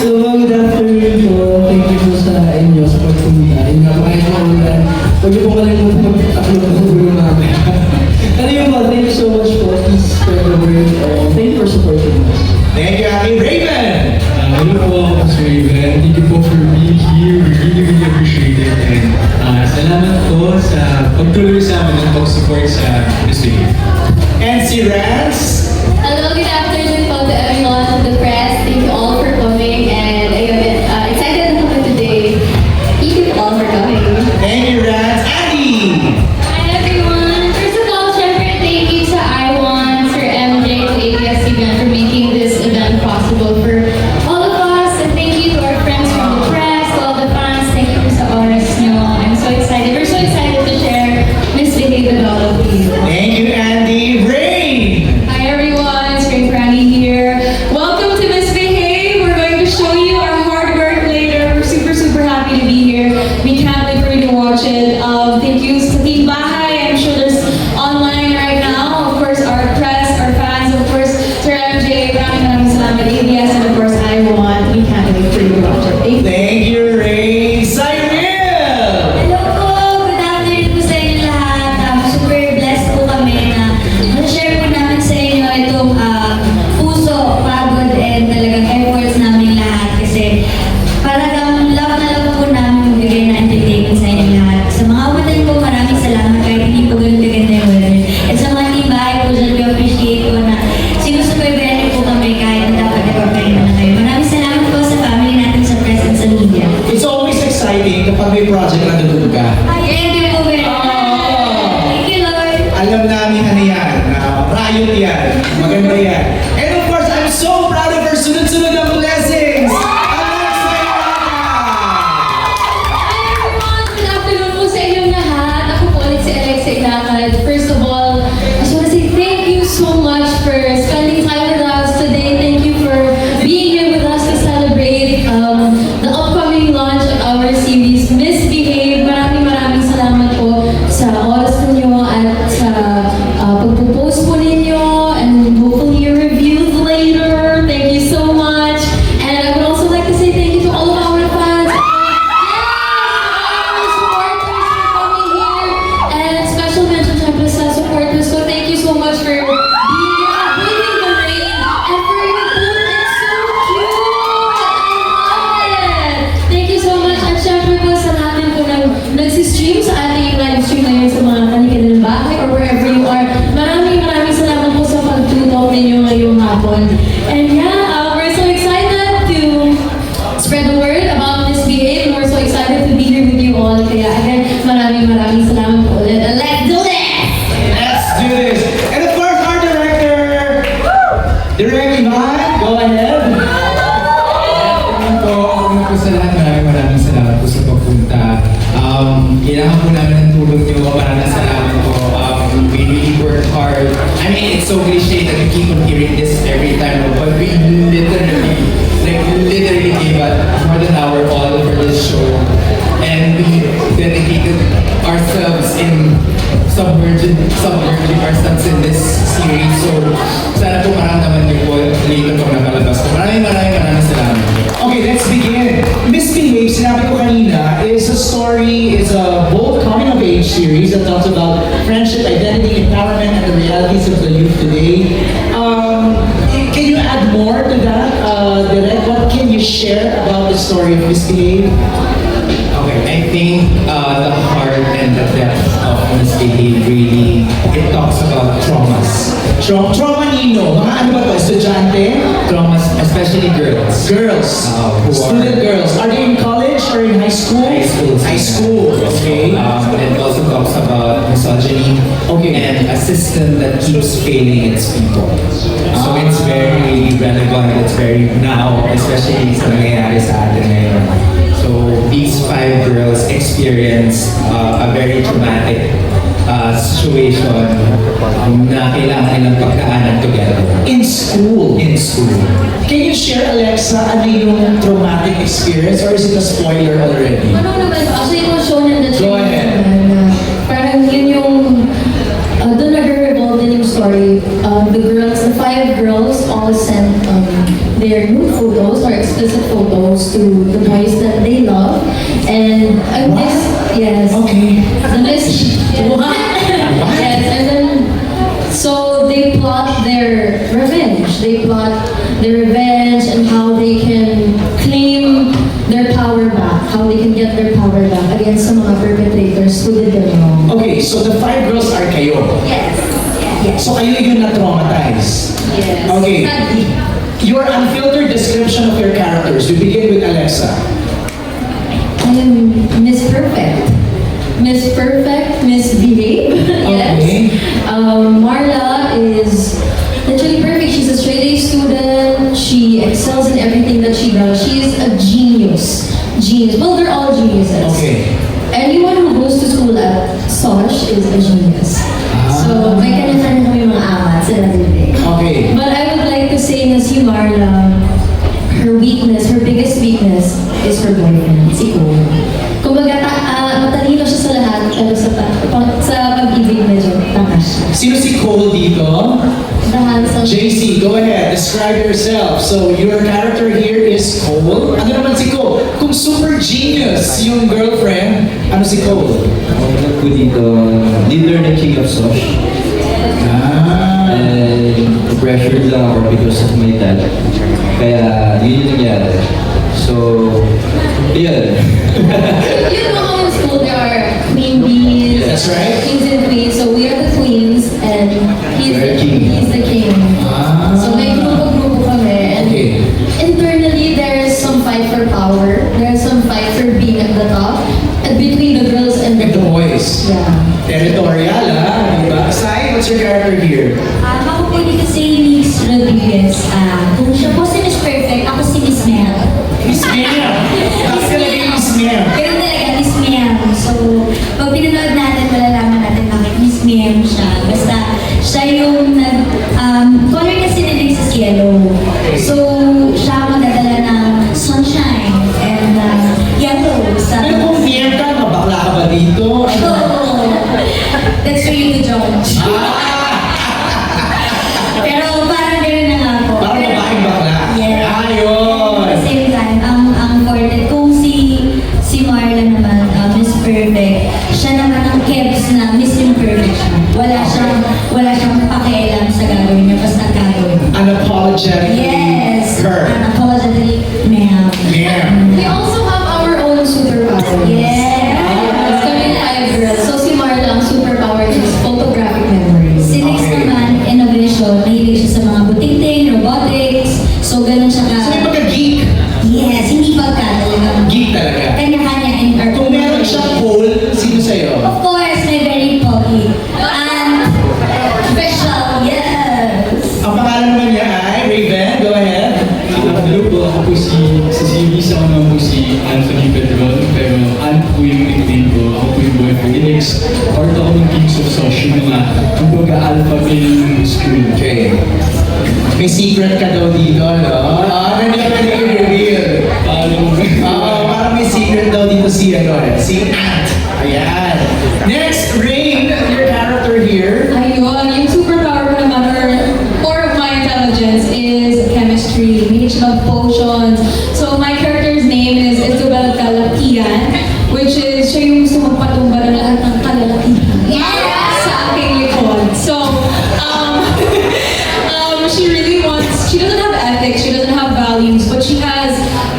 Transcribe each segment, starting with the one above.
So, good afternoon po. Thank you po sa inyo sa pagpunta. Yung kahit maulan, huwag niyo po kalimutan magtaklo ng gulo namin. Ano yung po, thank you so much po. Please spread the word. Thank you for supporting us. Thank you, Ate Raven! Hello po, Mr. Raven. Thank you po for being here. We really appreciate it. And salamat po sa pagtuloy sa amin ng pag-support sa Miss Babe. And si Rance? Hello, good afternoon po to everyone in the press. Thank you all for coming and ayun, excited na kami today. Thank you all for coming. Thank you, Rance. Andy! Hi everyone! First of all, syempre thank you sa I1, Sir MJ, to ABS-CBN for making this event possible for all of us. And thank you to our friends from the press, to all the fans. Thank you sa oras nyo. I'm so excited. We're so excited to share Misbehave with all of you. Thank you, Andy. Rain! Hi everyone, it's Great Franny here. Welcome to Misbehave. We're going to show you our hard work later. We're super happy to be here. We can't wait for you to watch it. Thank you sa Team Bahay. I'm sure there's online right now. Of course, our press, our fans, of course, Sir MJ, maraming salamat, ABS, and of course, I1. We can't wait for you to watch it. Thank you. Thank you, Rain. Cyril! Hello po! Good afternoon po sa inyo lahat. Super blessed po kami na share po namin sa inyo itong puso, pagod, and talagang efforts namin lahat. Kasi parang love na love po namin magbigay na entertainment sa inyo lahat. Sa mga kapatid po, maraming salamat kahit hindi po ganun kaganda yung weather. At sa mga team bahay po dyan, we appreciate po na sinusubaybayan po kami kahit na dapat ipapahinga na kayo. Maraming salamat po sa family natin sa press and sa media. It's always exciting kapag may project na nandun ka. Thank you po very much. Thank you, Lord. Alam namin ano yan. Riot yan. Maganda yan. And of course, I'm so proud of her. Sunod-sunod ang blessings! Alexa Iwata! Hi everyone! Good afternoon po sa inyong lahat. Ako po ulit si Alexa Ilacad. First of all, I just want to say thank you so much for spending time with us today. Thank you for being here with us to celebrate the upcoming launch of our series, Misbehave. Maraming salamat po sa oras ninyo at sa pagpo-post po ninyo and hopefully your reviews later. Thank you so much. And I would also like to say thank you to all of our fans. Our supporters for coming here. And special mention syempre sa supporters ko. Thank you so much for being here, braving the rain, and for your food. It's so cute! I love it! Thank you so much. At syempre po sa lahat din po nagsistream sa ating live stream ngayon sa mga kanilang bahay or wherever you are. Maraming salamat po sa pagtutok ninyo ngayong hapon. And yeah, we're so excited to spread the word about Misbehave. We're so excited to be here with you all. Kaya again, maraming salamat po ulit. And let's do this! Let's do this! And of course, our director, Direct Ivan, go ahead. Una po sa lahat, maraming salamat po sa pagpunta. Kailangan po namin ng tulong niyo. Maraming salamat po. We really work hard. I mean, it's so cliche that we keep on hearing this every time, but we literally gave up more than an hour all over this show. And we dedicated ourselves in submerging ourselves in this series. So, sana po maramdaman niyo po later pag nakalabas ko. Maraming salamat. Okay, let's begin. Misbehave, sinabi ko kanina, is a bold coming-of-age series that talks about friendship, identity, empowerment, and the realities of the youth today. Can you add more to that, Direk? What can you share about the story of Misbehave? Okay, I think the heart and the depth of Misbehave really, it talks about traumas. Trauma Nino, mga ano ba to? Estudyante? Traumas, especially girls. Girls. Who Student are- girls. Are they in college or in high school? High school. High school, okay. It also talks about misogyny Okay. and a system that keeps failing its people. So it's very relevant, it's very now, especially sa nangyayari sa atin ngayon. So these 5 girls experience a very traumatic situation na kailangan nilang pagdaanan together In school. in school. Can you share, Alexa, ano yung traumatic experience or is it a spoiler already? Ano naman, actually it was shown in the Go trailer ahead. na parang yun yung doon nag-revolve din yung story. The 5 girls all sent their nude photos or explicit photos to the boys that they love. And this, yes. Okay. And this, yes, and then, so they plot their revenge. They plot their revenge and how they can claim their power back, how they can get their power back against some mga perpetrators who did them wrong. Okay, so the 5 girls are kayo. Yes. Yes. So kayo yung na-traumatize. Yes. Okay. Sadly. Your unfiltered description of your characters. We begin with Alexa. I am Miss Perfect. Miss Perfect, Miss Behave. Yes. Okay. Marla is literally perfect. She's a straight A student. She excels in everything that she does. She is a genius. Genius. Well, they're all geniuses. Okay. Anyone who goes to school at SOSH is a genius. So, may kanya-kanya kami mga amat sa everything. Okay. But I would like to say na si Marla, her weakness, her biggest weakness is her boyfriend, si Cole. Kumbaga, matalino siya sa lahat, pero sa pag-ibig medyo tanga siya. Sino si Cole dito? The handsome. JC, go ahead. Describe yourself. So, your character here is Cole. Ano naman si Cole? Kung super genius yung girlfriend, ano si Cole? Ako po dito, leader ng King of Sosh. Ah. And pressured lang ako because of my dad. Kaya yun yung nangyari. So, yun. You know how in school there are queen bees, That's right. kings and queens. So we are the queens and We're king. he's the king. Ah. So may grupo kami. And Okay. internally there is some fight for power. There is some fight for being at the top. And between the girls and With the boys. Yeah. Territorial, ah. Diba? Sai, what's your character here? Ako po dito si Miss Rodriguez. Kung siya po si Miss Perfect, ako si Miss Mel. Miss Mia. Bakit ka lagay Miss Mia? Ganun talaga, Miss Mel. So, pag pinanood natin, malalaman natin bakit Miss Mel siya. Basta, siya yung color kasi nilig sa cielo. So, siya ang magdadala ng sunshine and yellow sa... Pero kung Mia ka, mabakla ka ba dito? So, that's for you to judge. Pero parang gano'n na nga po. Parang babaeng bakla. Yes. Ayun. At the same time, ang forte, kung si Marla naman, Miss Perfect, siya naman ang kebs na Miss Imperfect siya. Wala siyang pakialam sa gagawin niya, basta gagawin. Unapologetically Yes! her. Unapologetically, ma'am. Mia. We also have our own superpowers. Yes! Kami 5 girls. So si Marla ang superpower is photographic memory. Si Lex Okay. naman, innovation, mahilig siya sa mga buting-ting, robotics, so ganun siya ka. So may pagka-geek. Yes, hindi pagka talaga. Geek talaga. Kanya-kanya in our Kung meron siyang Cole, sino sa'yo? Of course, may very pogi. And special, yes. Ang pangalan naman niya ay Raven. Go ahead. Hello po, ako po sa series ako naman po si Anthony Pedron, pero Ant po yung nickname ko, ako po yung boyfriend. Next, part ako ng Kings of Sosh, yung mga kumbaga alpha male ng school. Okay. May secret ka daw dito, no? Hindi ka pwede i-reveal. Parang may secret daw dito si Ant. Ayan. Next, Rain, your character here. Ayun, yung superpower ko naman, or core of my intelligence is chemistry. Mahilig siya mag-potions. So my character's name is Isabel Calapian, which is siya yung gusto magpatumba ng lahat ng kalalakihan. Yes! Sa aking likod. So, she really wants, she doesn't have ethics, she doesn't have values, but she has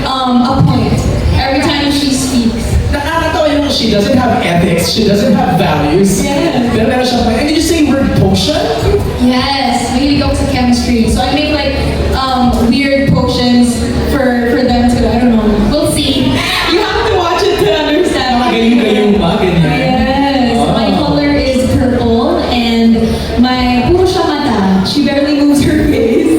a point every time she speaks. Nakakatawa yung she doesn't have ethics, she doesn't have values. Yeah. Pero meron siyang and did you say word potion? Yes, mahilig ako sa chemistry. So I make like weird potions for them to, I don't know, we'll see. You have to watch it to understand. Magaling-galing ba? Ganyan. Yes, my color is purple and my puro siya mata. She barely moves her face.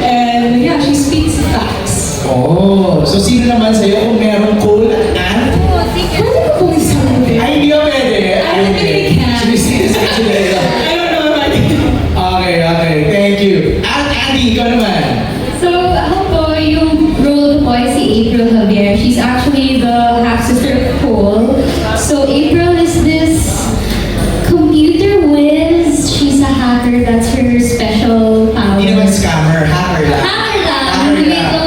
And yeah, she speaks facts. Oh, so sino naman sa'yo kung meron Cole at Ant? Pwede ko pong isabi. Ay, hindi ka pwede. I don't think I can. Sige. I don't know if I can. Okay. Thank you. Andy, ikaw naman. So, ako po, yung role ko ay si April Javier. She's actually the half-sister of Cole. So, April is this computer whiz. She's a hacker. That's her special power. Hindi naman scammer, hacker lang. Hacker lang. Hacker Hindi lang. ko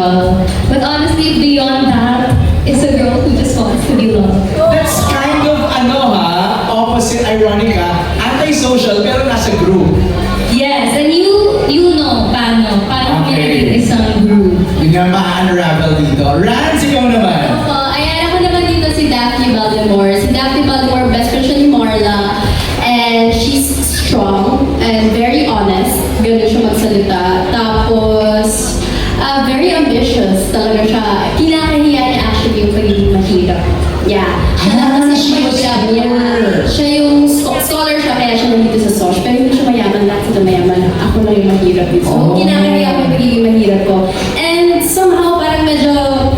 girl. But honestly, beyond that, it's a girl who just wants to be loved. That's kind of, opposite, ironic anti-social, pero nasa group. Yes, and you know paano Okay. pinaging isang group. Yun nga ma-unravel dito. Rans, ikaw naman. Ayan, ako naman dito si Daphne Baltimore. Si Daphne Baltimore, best friend siya ni Marla. And she's strong and very honest. Ganun siya magsalita. Tapos, very ambitious talaga siya. Kinakahiya niya actually yung pagiging mahirap. Yeah. Siya lang kasi she was mag-job niya. poor. Siya yung scholar siya, kaya siya nandito sa SOSH. Pero hindi siya mayaman, lahat sila mayaman. Ako lang yung mahirap dito. So, kinakahiya ko yung pagiging mahirap ko. And somehow, parang medyo,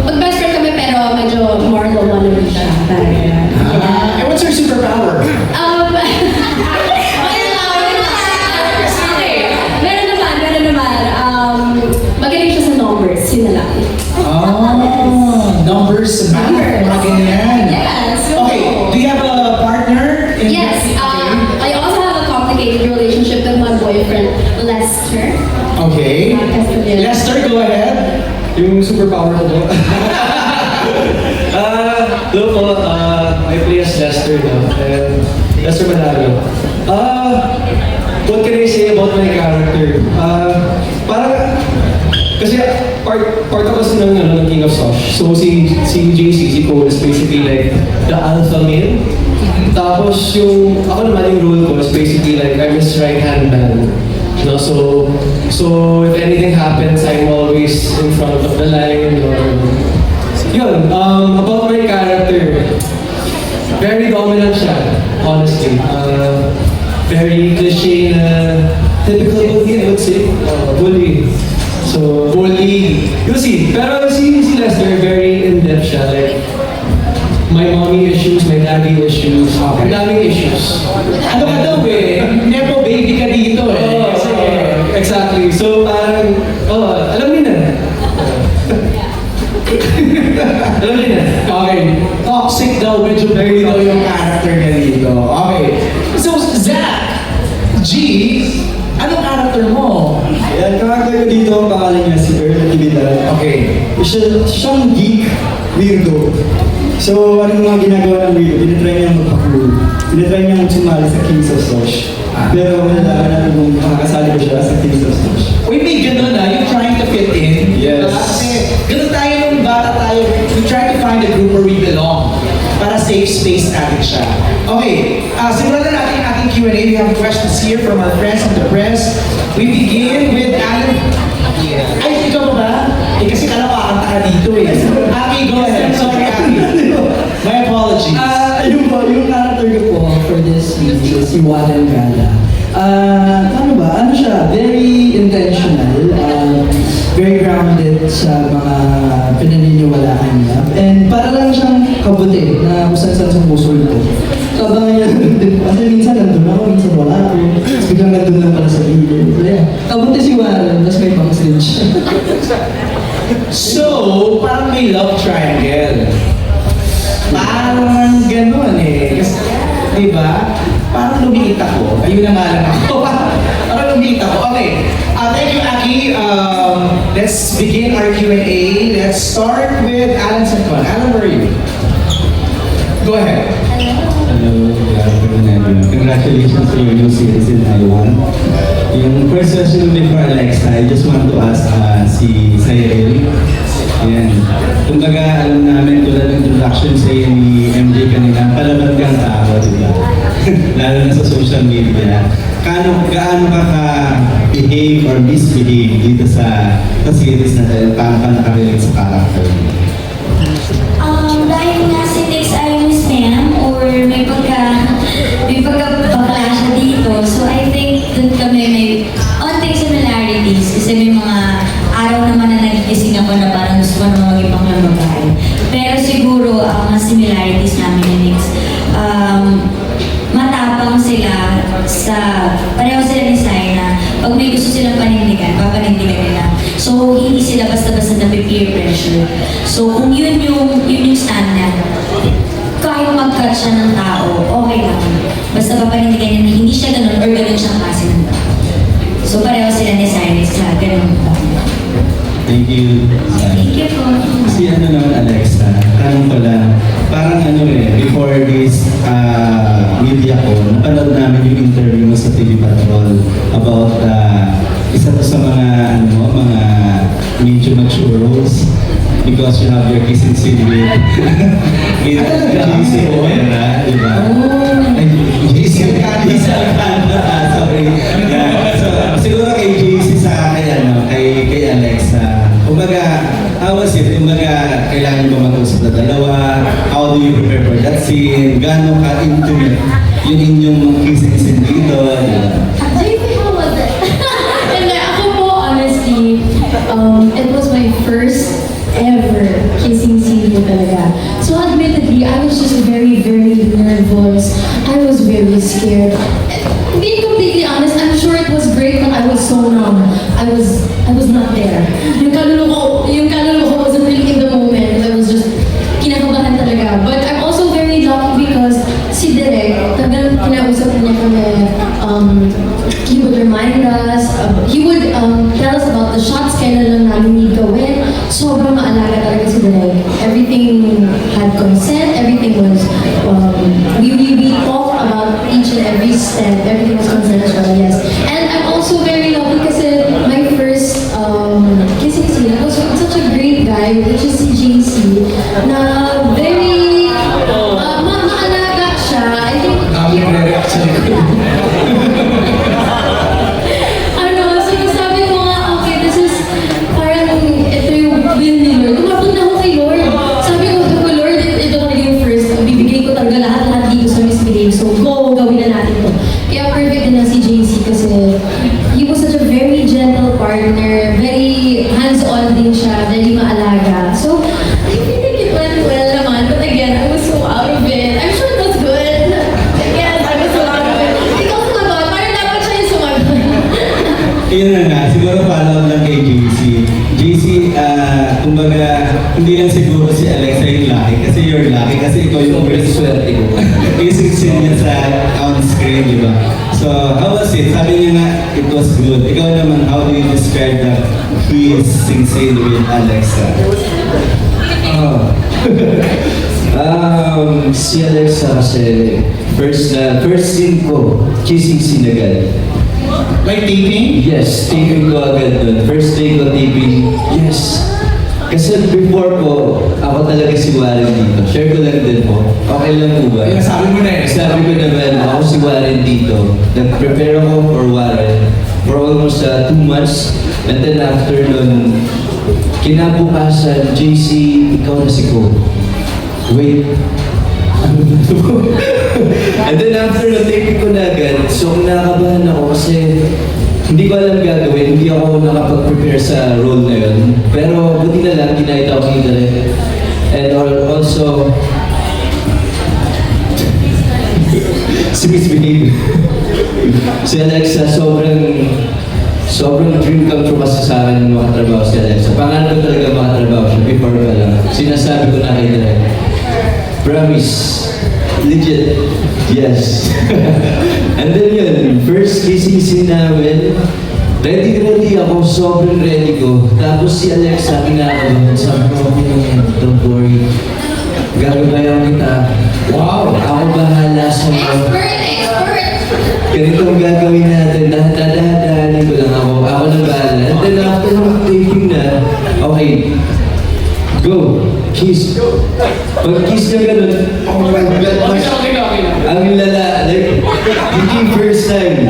mag-best friend kami, pero medyo more than wannabe siya. Parang ganun. And what's your superpower? Meron naman. Magaling siya sa numbers, yun na lang. Numbers, math, mga ganyan. Yes. Okay, do you have a partner? Yes, I also have a complicated relationship with my boyfriend, Lester. Okay. Lester, go ahead. Yung superpower ko po. Hello po, I play as Lester now. And Lester Manalo. What can I say about my character? Parang, kasi part ako kasi ng King of Sosh. So si JC, si Cole is basically like the alpha male. Tapos ako naman yung role ko is basically like I'm his right-hand man. No, so if anything happens, I'm always in front of the line. Yun, about my character, very dominant siya, honestly. Very cliche na typical bully, I would say. Bully. So, bully. You'll see. Pero si Lester, very in-depth siya. Like, my mommy issues, my daddy issues. Ang daming issues. Ano ka daw Nepo baby ka dito Exactly. So, parang, alam niyo na. Alam niyo na. Okay. Toxic daw, medyo very daw yung character niya dito. Okay. So, Zach, G, anong character mo? Yan, character ko dito, ang pangalan niya si Earl Actividad. Okay. Siyang geek, weirdo. So, anong mga ginagawa ng weirdo? Tinatry niya magpa-cool. Tinatry niya sumali sa Kings of Sosh. Pero malalaman natin kung makakasali ko siya sa Kings of Sosh. Uy, may ganun you're trying to fit in. Yes. Kasi ganun tayo nung bata tayo, we try to find a group where we belong. Para safe space natin siya. Okay, simulan na natin ang ating Q&A. We have questions here from our friends from the press. We begin with Alan. Ay, ikaw ba? Kasi kalapakanta ka dito Aki, go ahead. Sorry, Aki. My apologies. Yung character ko po for this movie is si Wallen Gala. Ano siya? Very intentional. Very grounded sa mga pinaniniwalaan niya. And para lang siyang kabuti na kung saan sa puso ko. So, abangan niya din. Kasi minsan nandun ako, minsan wala ako. Tapos biglang nandun lang pala sa gilid. So, yeah. Kabuti si Wallen, tapos may backstage siya. So, parang may love triangle. Parang ganun Kasi, di ba? Parang lumiit ako. Ayun na nga lang ako. Parang lumiit ako. Okay. Thank you, Aki. Let's begin our Q&A. Let's start with Alan Santon. Alan, where are you? Go ahead. Hello, congratulations to your new series in Taiwan. Yung first question before Alexa, I just want to ask si Cyril. Ayan. Kumbaga, alam namin tulad ng introduction sa ni MJ kanina, palaban kang tao, di ba? Lalo na sa social media. Gaano ka ka-behave or misbehave dito sa series na dahil paano ka nakarelate sa character? Dahil nga si Tex ay Miss Ma'am or may pagka-bakla siya dito. So I think dun kami may onting similarities kasi may mga araw naman na nagigising ako na parang gusto ko naman maging pang babae. Pero siguro ang mga similarities namin ni Tex, matapang sila pareho sila ni Sai na pag may gusto silang panindigan, papanindigan nila. So, hindi sila basta-basta na-peer pressure. So, kung yun yung standard, kahit mag-cut siya ng tao, okay lang. Basta papanindigan niya na hindi siya ganun or ganun siyang klase ng tao. So, pareho sila ni Sai sa ganun. Thank you. Thank you po. Si ano naman Alexa, tanong ko lang, parang ano before this media ko, napanood namin yung interview mo sa TV Patrol about isa to sa mga mga medyo mature roles because you have your kissing scene with JC Oera, di ba? JC Alcantara, sorry. Yeah. So, siguro kay JC kay Alexa, kumbaga, how was it? Kumbaga, kailangan ba mag-usap na dalawa? How do you prepare for that scene? Gano'n ka-intimate yung inyong kissing scene dito? JC, how was it? And ako po, honestly, it was my first ever kissing scene po talaga. So admittedly, I was just very, very nervous. I was very scared. Being completely honest, I'm sure it was great, but I was so numb. I was not there. Yung kaluluwa ko wasn't really in the moment. I was just kinakabahan talaga. But I'm also very lucky because si Direk, talagang kinausap niya kami. He would remind us, he would tell us about the shots, kailan lang namin gawin. Sobrang maalaga talaga si Direk. Everything had consent, everything was, we talked about each and every step, everything was consensual, yes. And I'm also very lucky kasi my first kissing scene, I was with such a great guy, which is si JC, na very, maalaga siya. I think, so sabi ko nga, okay, this is parang ito yung will ni Lord. Umabot na ako kay Lord. Sabi ko, Lord, ito talaga yung first. Bibigay ko talaga lahat dito sa Miss Bigay. So go, gawin na natin to. Kaya perfect din na si JC kasi he was such a very gentle partner, very hands-on din siya, very maalaga. So, I think it went well naman. But again, I was so out of it. I'm sure it was good. Yes, I was so out of it. Ikaw sumagot. Parang dapat siya yung sumagot. Yun na nga, siguro follow lang kay JC. JC, kumbaga, hindi lang siguro si Alexa yung lucky kasi you're lucky kasi ikaw yung first swerte ko. Kissing scene niya sa on-screen, di ba? So, how was it? Sabi niya nga, it was good. Ikaw naman, how do you describe the kissing scene with Alexa? Si Alexa kasi first scene ko, kissing scene agad. Like taping? Yes, taping ko agad doon. First day ko taping, yes. Kasi before ko, ako talaga si Warren dito. Share ko lang din po. Okay lang po ba? Ay, nasabi mo na eh. Sabi ko naman, ako si Warren dito. Nag-prepare ako for Warren for almost 2 months. And then after nun, kinabukasan, JC, ikaw na si Ko. Wait. And then after nun, taping ko na agad. So, nakabahan ako kasi hindi ko alam gagawin, hindi ako nakapag-prepare sa role na yun. Pero buti na lang, ginahit ako ni Direk. And also, si Miss Behave. Si Alexa, sobrang dream come true kasi sa akin yung makatrabaho si Alexa. Pangalan ko talaga makatrabaho siya before pa lang. Sinasabi ko na kay Direk, promise, legit, yes. And then yun, first kissing scene namin, ready ako, sobrang ready ko. Tapos si Alexa, kinakabahan, sabi ko, don't worry, gagabayan kita. Wow, ako bahala sa mga. Ganitong gagawin natin, dahan-dahanin ko lang ako na bahala. And then after ng taping na, okay, go, kiss. Pag kiss niya ganun, oh my God, ang lala, like, hindi first time.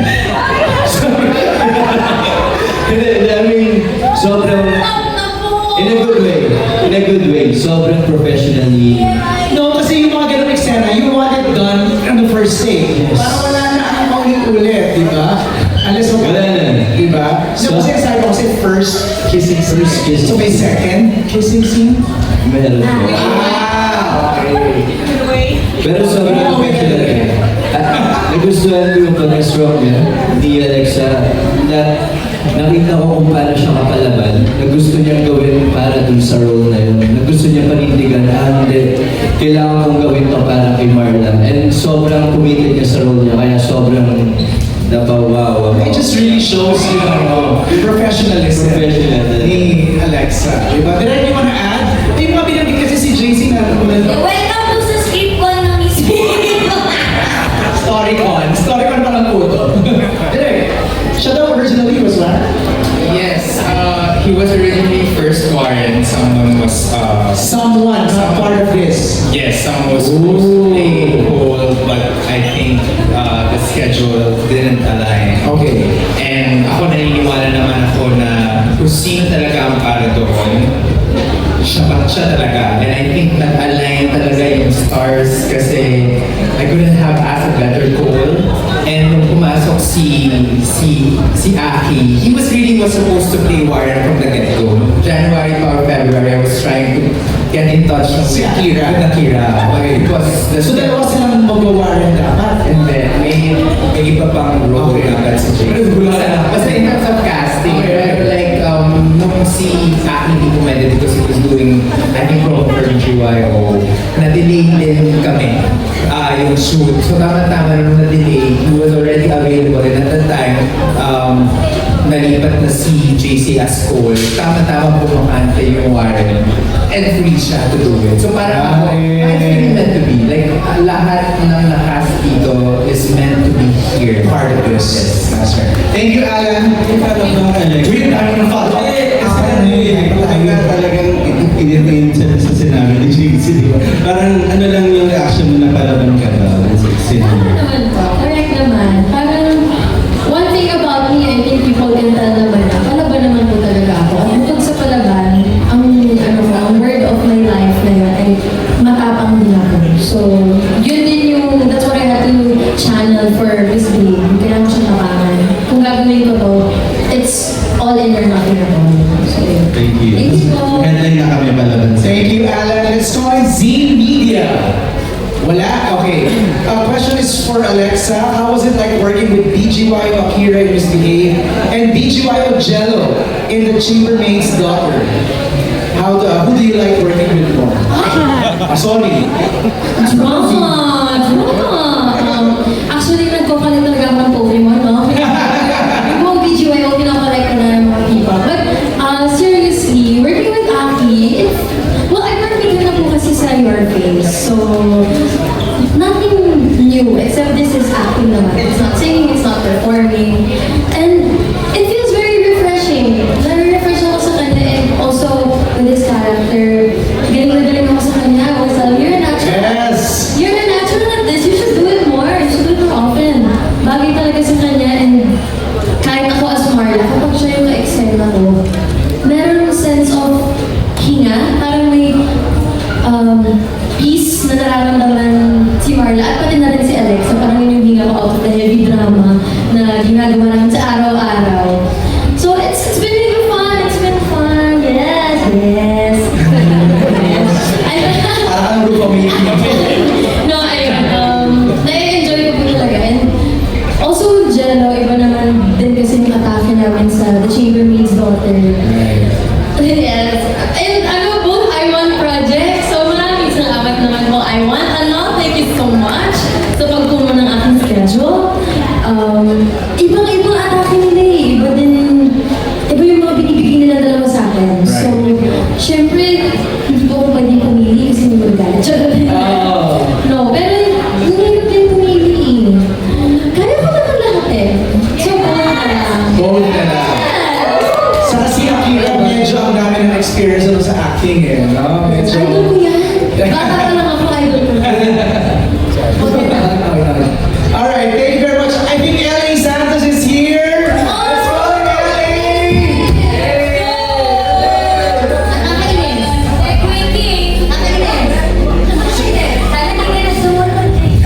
I mean, sobrang, in a good way, sobrang professionally. No, kasi yung mga ganun eksena, you want it done on the first day. Parang wala na ang paulit-ulit, di ba? Unless Wala na. Di ba? So, kasi sabi ko kasi first kissing scene. So, may second kissing scene? Meron po. Okay. Pero sobrang professional eh. Nagustuhan ko yung pag-stroke niya, ni Alexa, na nakita ko kung paano siya kapalaban, na gusto niyang gawin para dun sa role na yun. Na gusto niya panindigan, hindi, kailangan kong gawin to para kay Marla. And sobrang committed niya sa role niya, kaya sobrang napawawa. It just really shows, you know, the professionalism Professional. ni Alexa. Alexa. Diba? Direct, you wanna add? Yung mga binanggit kasi si JC na Welcome po sa script ko ng Miss Storycon. Storycon pa lang po ito. Direct, siya daw originally was what? Yes, he was originally first Warren. Someone was Someone, not part of this. yes, someone was supposed to play Cole, but I think the schedule didn't align. Okay. And ako naniniwala naman ako na kung sino talaga ang para doon, siya talaga. And I think nag-align talaga yung stars kasi I couldn't have asked a better Cole. And nung pumasok si Aki, he was supposed to play Warren from the get-go. January or February, I was trying to get in touch Si Akira. with Akira. It was the So dalawa silang mag-warren dapat. and then may iba pang role dapat si Jay. Basta in terms of casting, pero like, nung si Aki hindi pumwede because he was doing, I think, promo for GYO, na-delay din kami yung shoot. So tama-tama nung na-delay, he was already available and at that time, nalipat na si JC as Cole. Tama-tama pumakante yung Warren and free siya to do it. So parang ako, it's really meant to be. Like, lahat ng nakast dito is meant to be here. Part of this. That's right. Thank you, Alan. Wait, I'm gonna follow up. Talagang in-entertain sa sinabi ni JC, di ba? Parang ano lang yung reaction mo na palaban ka ba? Tama naman po. Correct naman. Parang, one thing about me, I think people can tell naman na, palaban naman po talaga ako. At bukod sa palaban, ang word of my life na yun ay matapang din ako. So, yun din yung, that's what I had to channel for Miss B. Kailangan ko siya tapangan. Kung gagawin ko to, it's all in or nothing at all. So, yun. Thank you. Thank you po. Headline na kami palaban sa Thank you, Alan. Let's go on Z Media. Wala? Okay. Question is for Alexa. How was it like working with BGYO Akira in Misbehave and BGYO Jello in The Chambermaid's Daughter? Who do you like working with more? Sorry. Drama! Actually, nagkakalit talaga ako ng Pokemon, no? Yung mga BGYO, pinakalike ko na ng mga people. But, seriously, working with Aki, well, I worked with her na po kasi sa Your Face. So, nothing new, except this is acting naman. It's not singing, it's not performing. And it feels very refreshing. Nare-refresh ako sa kanya and also with his character. Galing ako sa kanya. I was like, you're a natural. Yes. You're a natural at this. You should do it more. You should do it more often. Bagay talaga sa kanya and kahit ako as Marla, kapag siya yung ka-eksena ko, meron sense of hinga. Parang may peace na nararamdaman si Marla at pati na rin si Alexa. Parang yun yung hinga ko out of the heavy drama na ginagawa namin sa araw-araw. So it's been really fun. It's been fun. Yes. Parang group of No, na-enjoy ko po talaga. And also, Jello, iba naman din kasi yung atake namin sa The Chambermaid's Daughter. Yes. And both I Want projects. So maraming salamat naman po I Want. Thank you so much sa pagpuno ng aking schedule. Ibang-ibang atake nila eh. Iba yung mga binibigay nila dalawa sa akin. So, syempre, hindi ko ako pwedeng pumili kasi may magalit. No, pero hindi din pumili eh. Kaya ko naman lahat eh. So, Bold ka na. Sa si Akira, medyo ang dami ng experience sa acting eh. No? Medyo... idol ko yan. Bata pa lang ako, idol ko. Alright, thank you very much. I think Ellie Santos is here. Let's go, Ellie!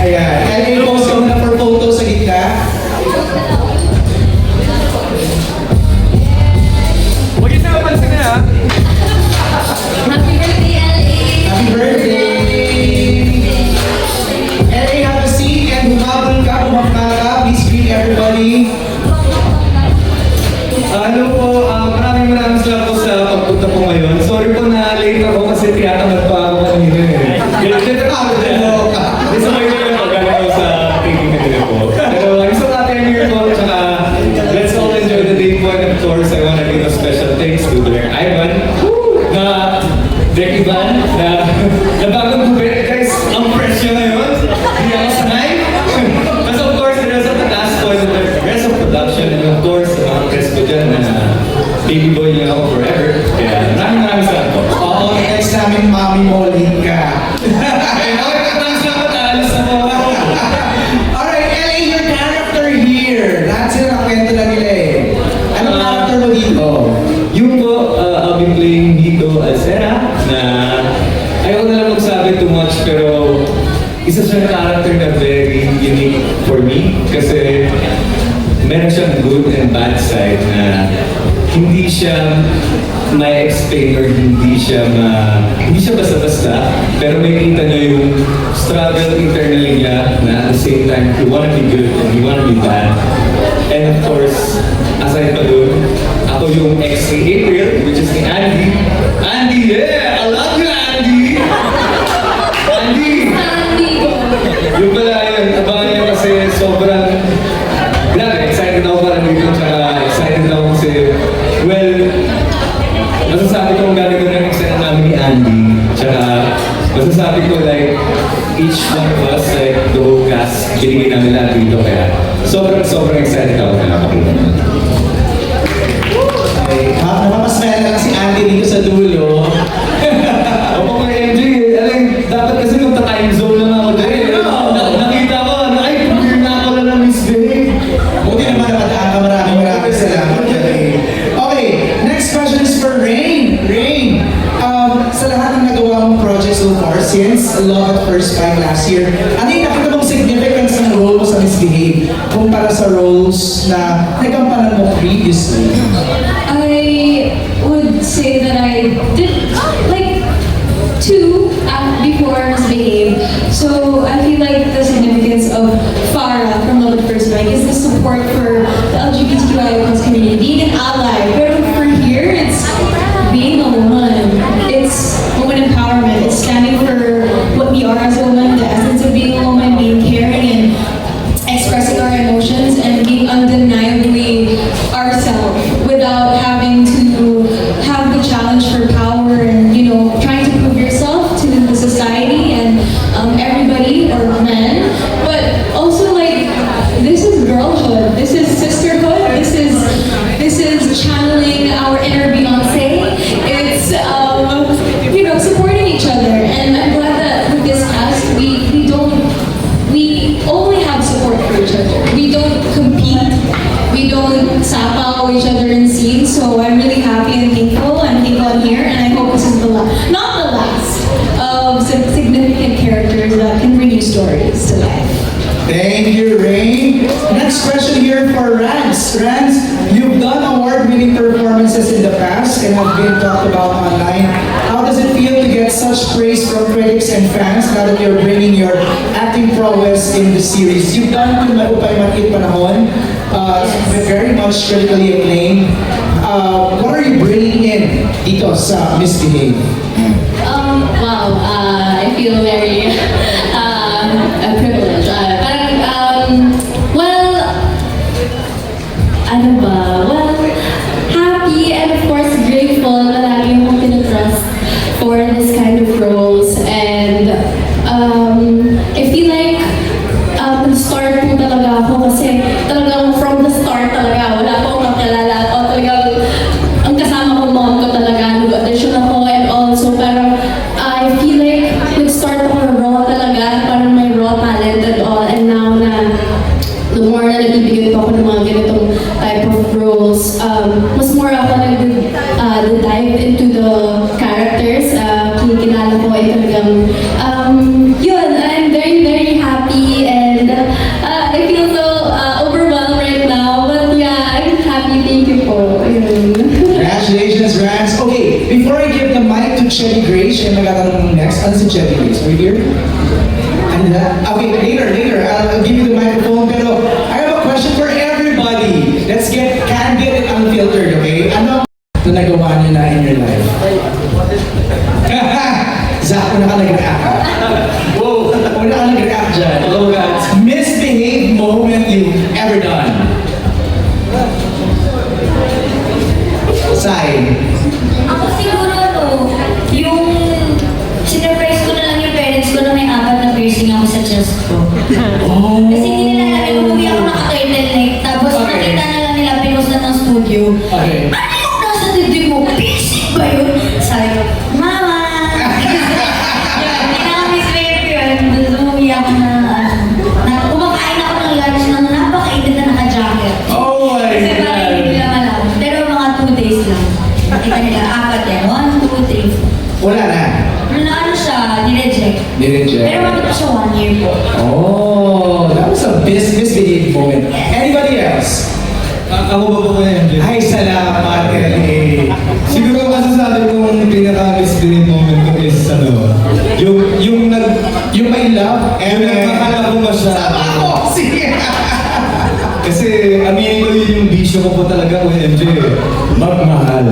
Ayan, Ellie, post ka muna for photo sa gitna. Happy birthday, Ellie! Happy birthday! Ellie, have a seat and humabol ka, bumakna ka. Please greet everybody. Hello po, maraming salamat po sa pagpunta po ngayon. Sorry po na late ako kasi tinatamad pa ako kanina eh. Ganito ako din po. Gusto ko yung paggaling ako sa taking na din po. Pero I'm so happy I'm here po. Tsaka let's all enjoy the day po. And of course, I want to give a special thanks to Direk Ivan boy niya ako forever. Kaya maraming salamat po. Oo, next namin Mami Molly ka. Alright, LA, your character here. Lahat sila nakwento na nila eh. Anong character mo dito? Yung po, I'll be playing dito as Sarah na ayaw na lang magsabi too much pero isa siyang character na very unique for me kasi meron siyang good and bad side na hindi siya ma-explain or hindi siya basta-basta pero may kita niyo yung struggle internally niya na at the same time you wanna be good and you wanna be bad. And of course, aside pa dun, ako yung ex ni April, which is ni Andy. Andy, yeah! I love you, Andy! Andy! Yung pala yun, abangan niyo kasi sobrang grabe, excited ako para dito, tsaka excited ako kasi, well, masasabi ko ang gano'n ng excited namin ni Andy, tsaka masasabi ko like, each one of us, like the whole cast, binigay namin lahat dito, kaya sobrang excited ako na nakakita naman. Okay, napapasmaya na lang si Andy dito sa dulo. Ako ko MJ, alam, dapat kasi nung time zone lang ako dahil. Nakita ko, ay, pag-hear na ako lang ng Miss Bay. Buti naman napadaan ka, maraming salamat. Okay, next question is for Rain. Rain, sa lahat ng nagawa mong project so far since Love at First Bite last year, ano yung nakita mong significance ng role mo sa Misbehave kumpara sa roles na nagampanan mo previously? I would say that I did like two before Misbehave. So I feel like the significance of Farah from Love at First Bite is the support for the LGBTQIA+ community, being an ally. But for here, it's being a woman. It's woman empowerment. It's standing for what we are as a woman, the essence of being a woman, being caring and expressing our emotions and being undeniably ourselves without having to have the challenge for power and, you know, trying to prove yourself to the society and everybody or men. But also like, this is girlhood, this is sisterhood, this is channeling our inner Beyonce. It's, you know, supporting each other. And I'm glad that with this cast, we only have support for each other. We don't compete. We don't sapaw each other in scenes. So I'm really happy and thankful. I'm here, and I hope this is not the last of some significant characters that can bring you stories to life. Thank you, Rain. Next question here for Rance. Rance, you've done award-winning performances in the past and have been talked about online. How does it feel to get such praise from critics and fans now that you're bringing your acting prowess in the series? You've done Kung Maupay Matit Panahon, very much critically acclaimed. What are you bringing in dito sa Misbehave? Wow, I feel very privileged. Happy and of course grateful na lagi akong pinatrust for this kind of roles. And I feel like nag-start po talaga ako kasi talagang from the start talaga wala akong makilala o talagang ang kasama ko mom ko talaga nag-audition ako and also parang I feel like nag-start ako raw talaga parang may raw talent and all and now na the more na nabibigyan pa ako ng mga ganitong type of roles, mas more ako nag-dive into the characters. Kinikilala ko ay talagang, yun, I'm very, very happy and I feel so overwhelmed right now. But yeah, I'm happy. Thank you po. Yun. Congratulations, Rance. Okay, before I give the mic to Chevy Grace, siya magatanong next. Ano si Chevy Grace? Are you here? Ano na? Okay, later. I'll give you the microphone. Pero I have a question for everybody. Let's get candid and unfiltered, okay? Ano na nagawa niyo na in your life? Zach, una ka nag-react. Whoa, una ka nag-react dyan. Oh, God. Misbehave moment you've ever done. Sai. Ako siguro yung sinurprise ko na lang yung parents ko na may 4 na piercing ako sa chest ko. Oh. Kasi hindi nila alam, umuwi ako naka-turtleneck, tapos nakita na lang nila pinost na ng studio. Okay. Ano yung nasa apat yan. 1, 2, 3, 4. Wala na. Ano siya, nireject. Nireject. Pero bakit pa siya 1 year po? Oh, that was a misbehaved moment. Anybody else? Ako ba po yan? Ay, salamat, LA. Siguro masasabi kong pinaka-misbehaved moment ko is Yung may love, yung nagkakala ko masyado. Ako! Sige! Kasi aminin ko yun yung bisyo ko po talaga with MJ. Magmahal.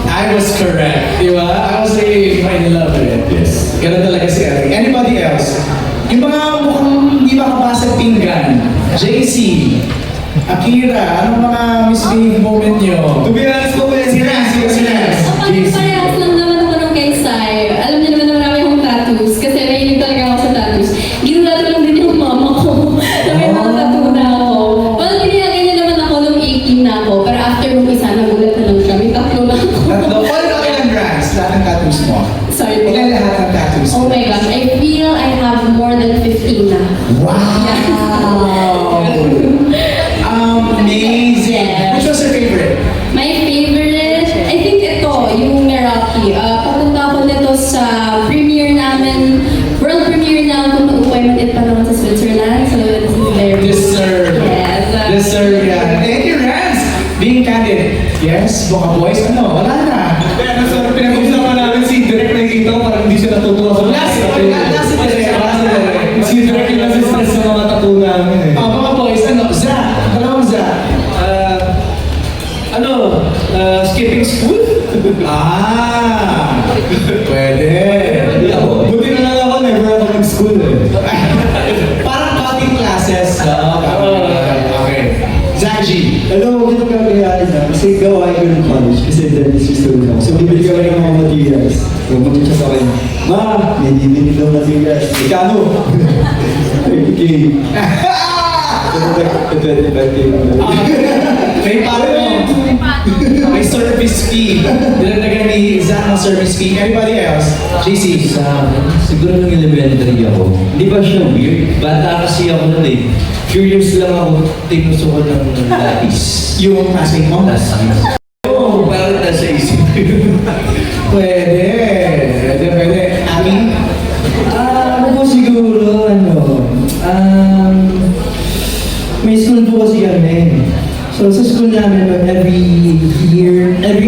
I was correct. Di ba? I was really in love with it. Yes. Ganun talaga si Eric. Anybody else? Yung mga mukhang hindi makabasag pinggan. JC, Akira, anong mga misbehaved moment nyo? To be honest po, Si Raz. Parehas lang naman ako nung kay Sai. Alam niyo naman na marami akong tattoos kasi mahilig talaga ako sa tattoos. Ginulat lang din yung mama ko na may mga tattoo na ako. Well, pinilagay niya naman ako nung 18 na ako. Pero after nung isa, nagulat na lang siya. May tatlo na ako. Tatlo. All ka ilang Raz? Lahat ng tattoos mo? Sorry po. Ilan lahat ng tattoos mo? Oh my gosh, I feel I have more than 15 na. Wow! Amazing! Which was your favorite? My favorite, I think ito, yung Meraki. Papunta ako nito sa premiere namin, world premiere na kung mag-appointment pa naman sa Switzerland. So this is very Deserve. Yes. Deserve yan. Thank you, Rans! Being candid. Yes, Boca Boys, ano? Wala na. pinag-usapan namin si Direk, nakikita ko parang hindi siya natutuwa sa Wala si Direk. Si Direk yung nasa stress sa mga tattoo namin eh. Boca Boys, ano? Zach. Dalawang Zach. Skipping school? Pwede. Buti na lang ako, never ako nag-school eh. Parang cutting classes. Okay. Zach G. Alam mo, ito kagayaan na kasi gawain ko ng college kasi dentist student ako. So, bibili kami ng mga materials. So, mag-chat ako yun. Ma, may bibili daw materials. Ikano? 30K. 25K. May parang may service fee. Dinagdagan ni Zach ng service fee. Anybody else? JC. Sa akin, siguro nung elementary ako, hindi ba siya weird? Bata kasi ako nun eh. Curious lang ako, tinusuko ng lapis. Yung classmate mo? Oo, bakit nasa isip ko yun? Pwede. Amin? Ako po siguro, may school po kasi kami. So sa school namin, every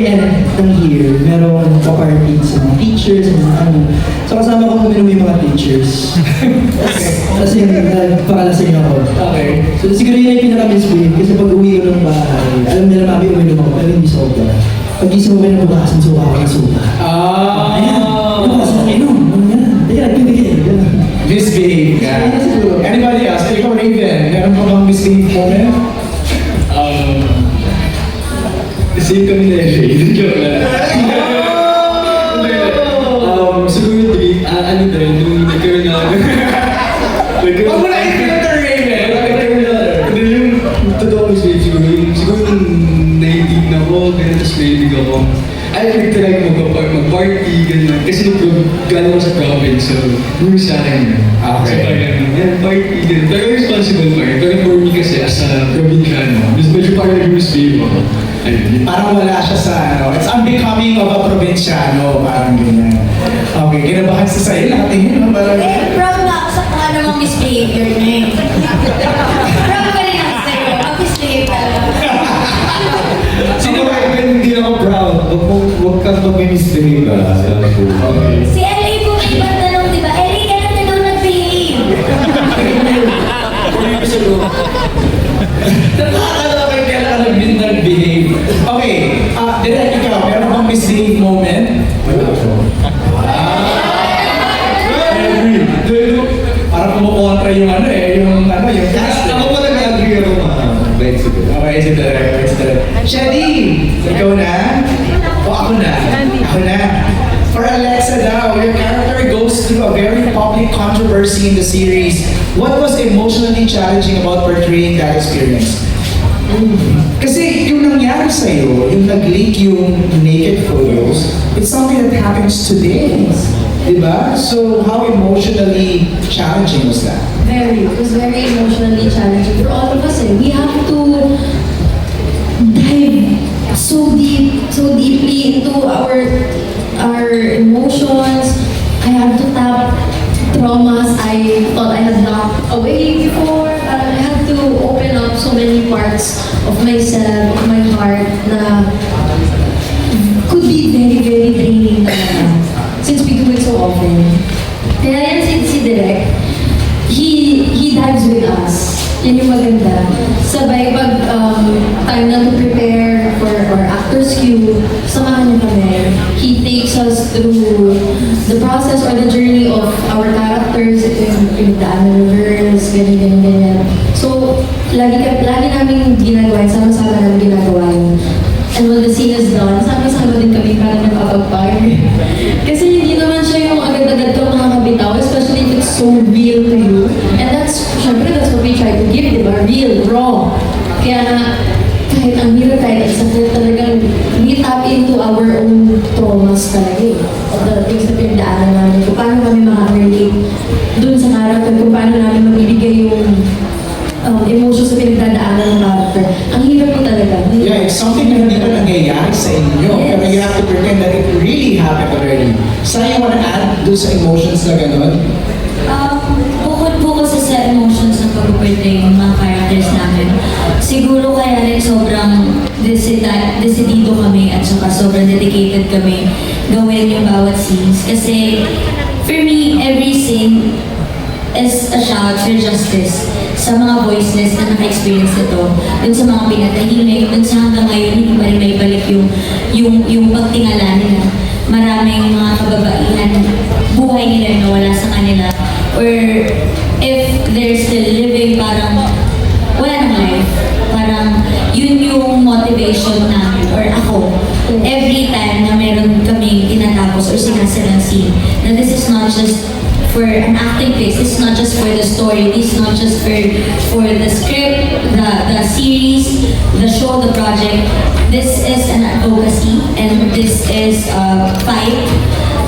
end ng year, merong pa-party sa mga teachers, sa mga ano. So kasama ko uminom yung mga teachers. Kasi nagpakalasing ako. Okay. So siguro yun yung pinaka-misbehave kasi pag uwi ko ng bahay, alam nila mami uminom ako pero hindi sobra. Pag isip ko na bukasan, suka ako ng suka. Ayan, bukas na inom. Ano yan? Teka, nagbibigay. Misbehave ka. Anybody else? Ikaw, Raven. Meron pa bang misbehave moment? Same kami na eh. Joke lang. Siguro ano din, nung nagkaroon na ako. Huwag mo na i-filter, Raven. Hindi yung totoo ko siguro nung 19 na ako, ganun, tapos mahilig ako. Ay, nagtry ko mag-party, ganun. Kasi galing ko sa province, so yung sa akin yun. Okay. So parang, yan, party, ganun. Pero responsible pa rin. Pero for me kasi, as a probinsyano, medyo parang nag-misbehave ako. Ayun, yun. Parang wala siya sa it's unbecoming of a probinsyano. Parang ganyan. Okay, kinabahan sa sa'yo. Nakatingin mo parang... Proud na ako sa kung ano mga misbehavior niya eh. Proud ka rin ako sa'yo. Mag-misbehave ka lang. Sino ba even hindi ako proud? Huwag kang mag-misbehave ka. Si LA po may ibang tanong, di ba? LA, kailan ka daw nag-behave? Nakakalaman ka lang nag-behave. Okay, Direk, ikaw, meron bang misbehave moment? Parang kumukontra yung yung cast. Ako pa nag-agree ako bait siguro. Okay, si Direk. Shadi, ikaw na? O ako na? Ako na. For Alexa daw, your character goes through a very public controversy in the series. What was emotionally challenging about portraying that experience? Kasi yung nangyari sa'yo, yung nag-leak yung naked photos, it's something that happens today. Diba? So, how emotionally challenging was that? Very. It was very emotionally challenging for all of us. We have to dive so deeply into our emotions. I had to tap traumas I thought I had locked away before. I had to open up so many parts of myself, of my heart, na could be very, very draining talaga. Since we do it so often. Kaya yan si Direk, he dives with us. Yan yung maganda. Sabay pag time na to prepare for our actor's cue, samahan niyo kami. He takes us through the process or the journey of our characters, yung daan reverse, ganyan. So, lagi namin ginagawa, sama-sama namin ginagawa yun. And when the scene is done, sama-sama din kami para nakapagpag. Kasi hindi naman siya yung agad-agad kang makakabitaw, especially if it's so real to you. And syempre that's what we try to give, di ba? Real, raw. Kaya nga, kahit ang hirap, kahit ang sakit talagang, we tap into our own traumas talaga eh. Of the things na pinagdaanan namin. Kung paano kami makaka-relate dun sa character, kung paano namin mabibigay yung emotions na pinagdadaanan ng character. Ang hirap po talaga. Yeah, it's something na hindi pa nangyayari sa inyo. Yes. Pero you have to pretend that it really happened already. So, you wanna add doon sa emotions na gano'n? Bukod po kasi sa emotions ng pag-portray ng mga characters namin, siguro kaya rin sobrang desidido kami at saka sobrang dedicated kami gawin yung bawat scenes. Kasi for me, every scene is a shout for justice sa mga voiceless na naka-experience nito, dun sa mga pinatahimik, dun sa hanggang ngayon hindi pa rin may balik yung pagtingala nila. Maraming mga kababaihan, buhay nila na wala sa kanila, or if they're still living, parang wala nang life. Parang yun yung motivation namin, or ako, every time na meron kaming tinatapos or sinasalang scene, na this is not just for an acting piece, this is not just for the story, this is not just for the script, the series, the show, the project. This is an advocacy and this is a fight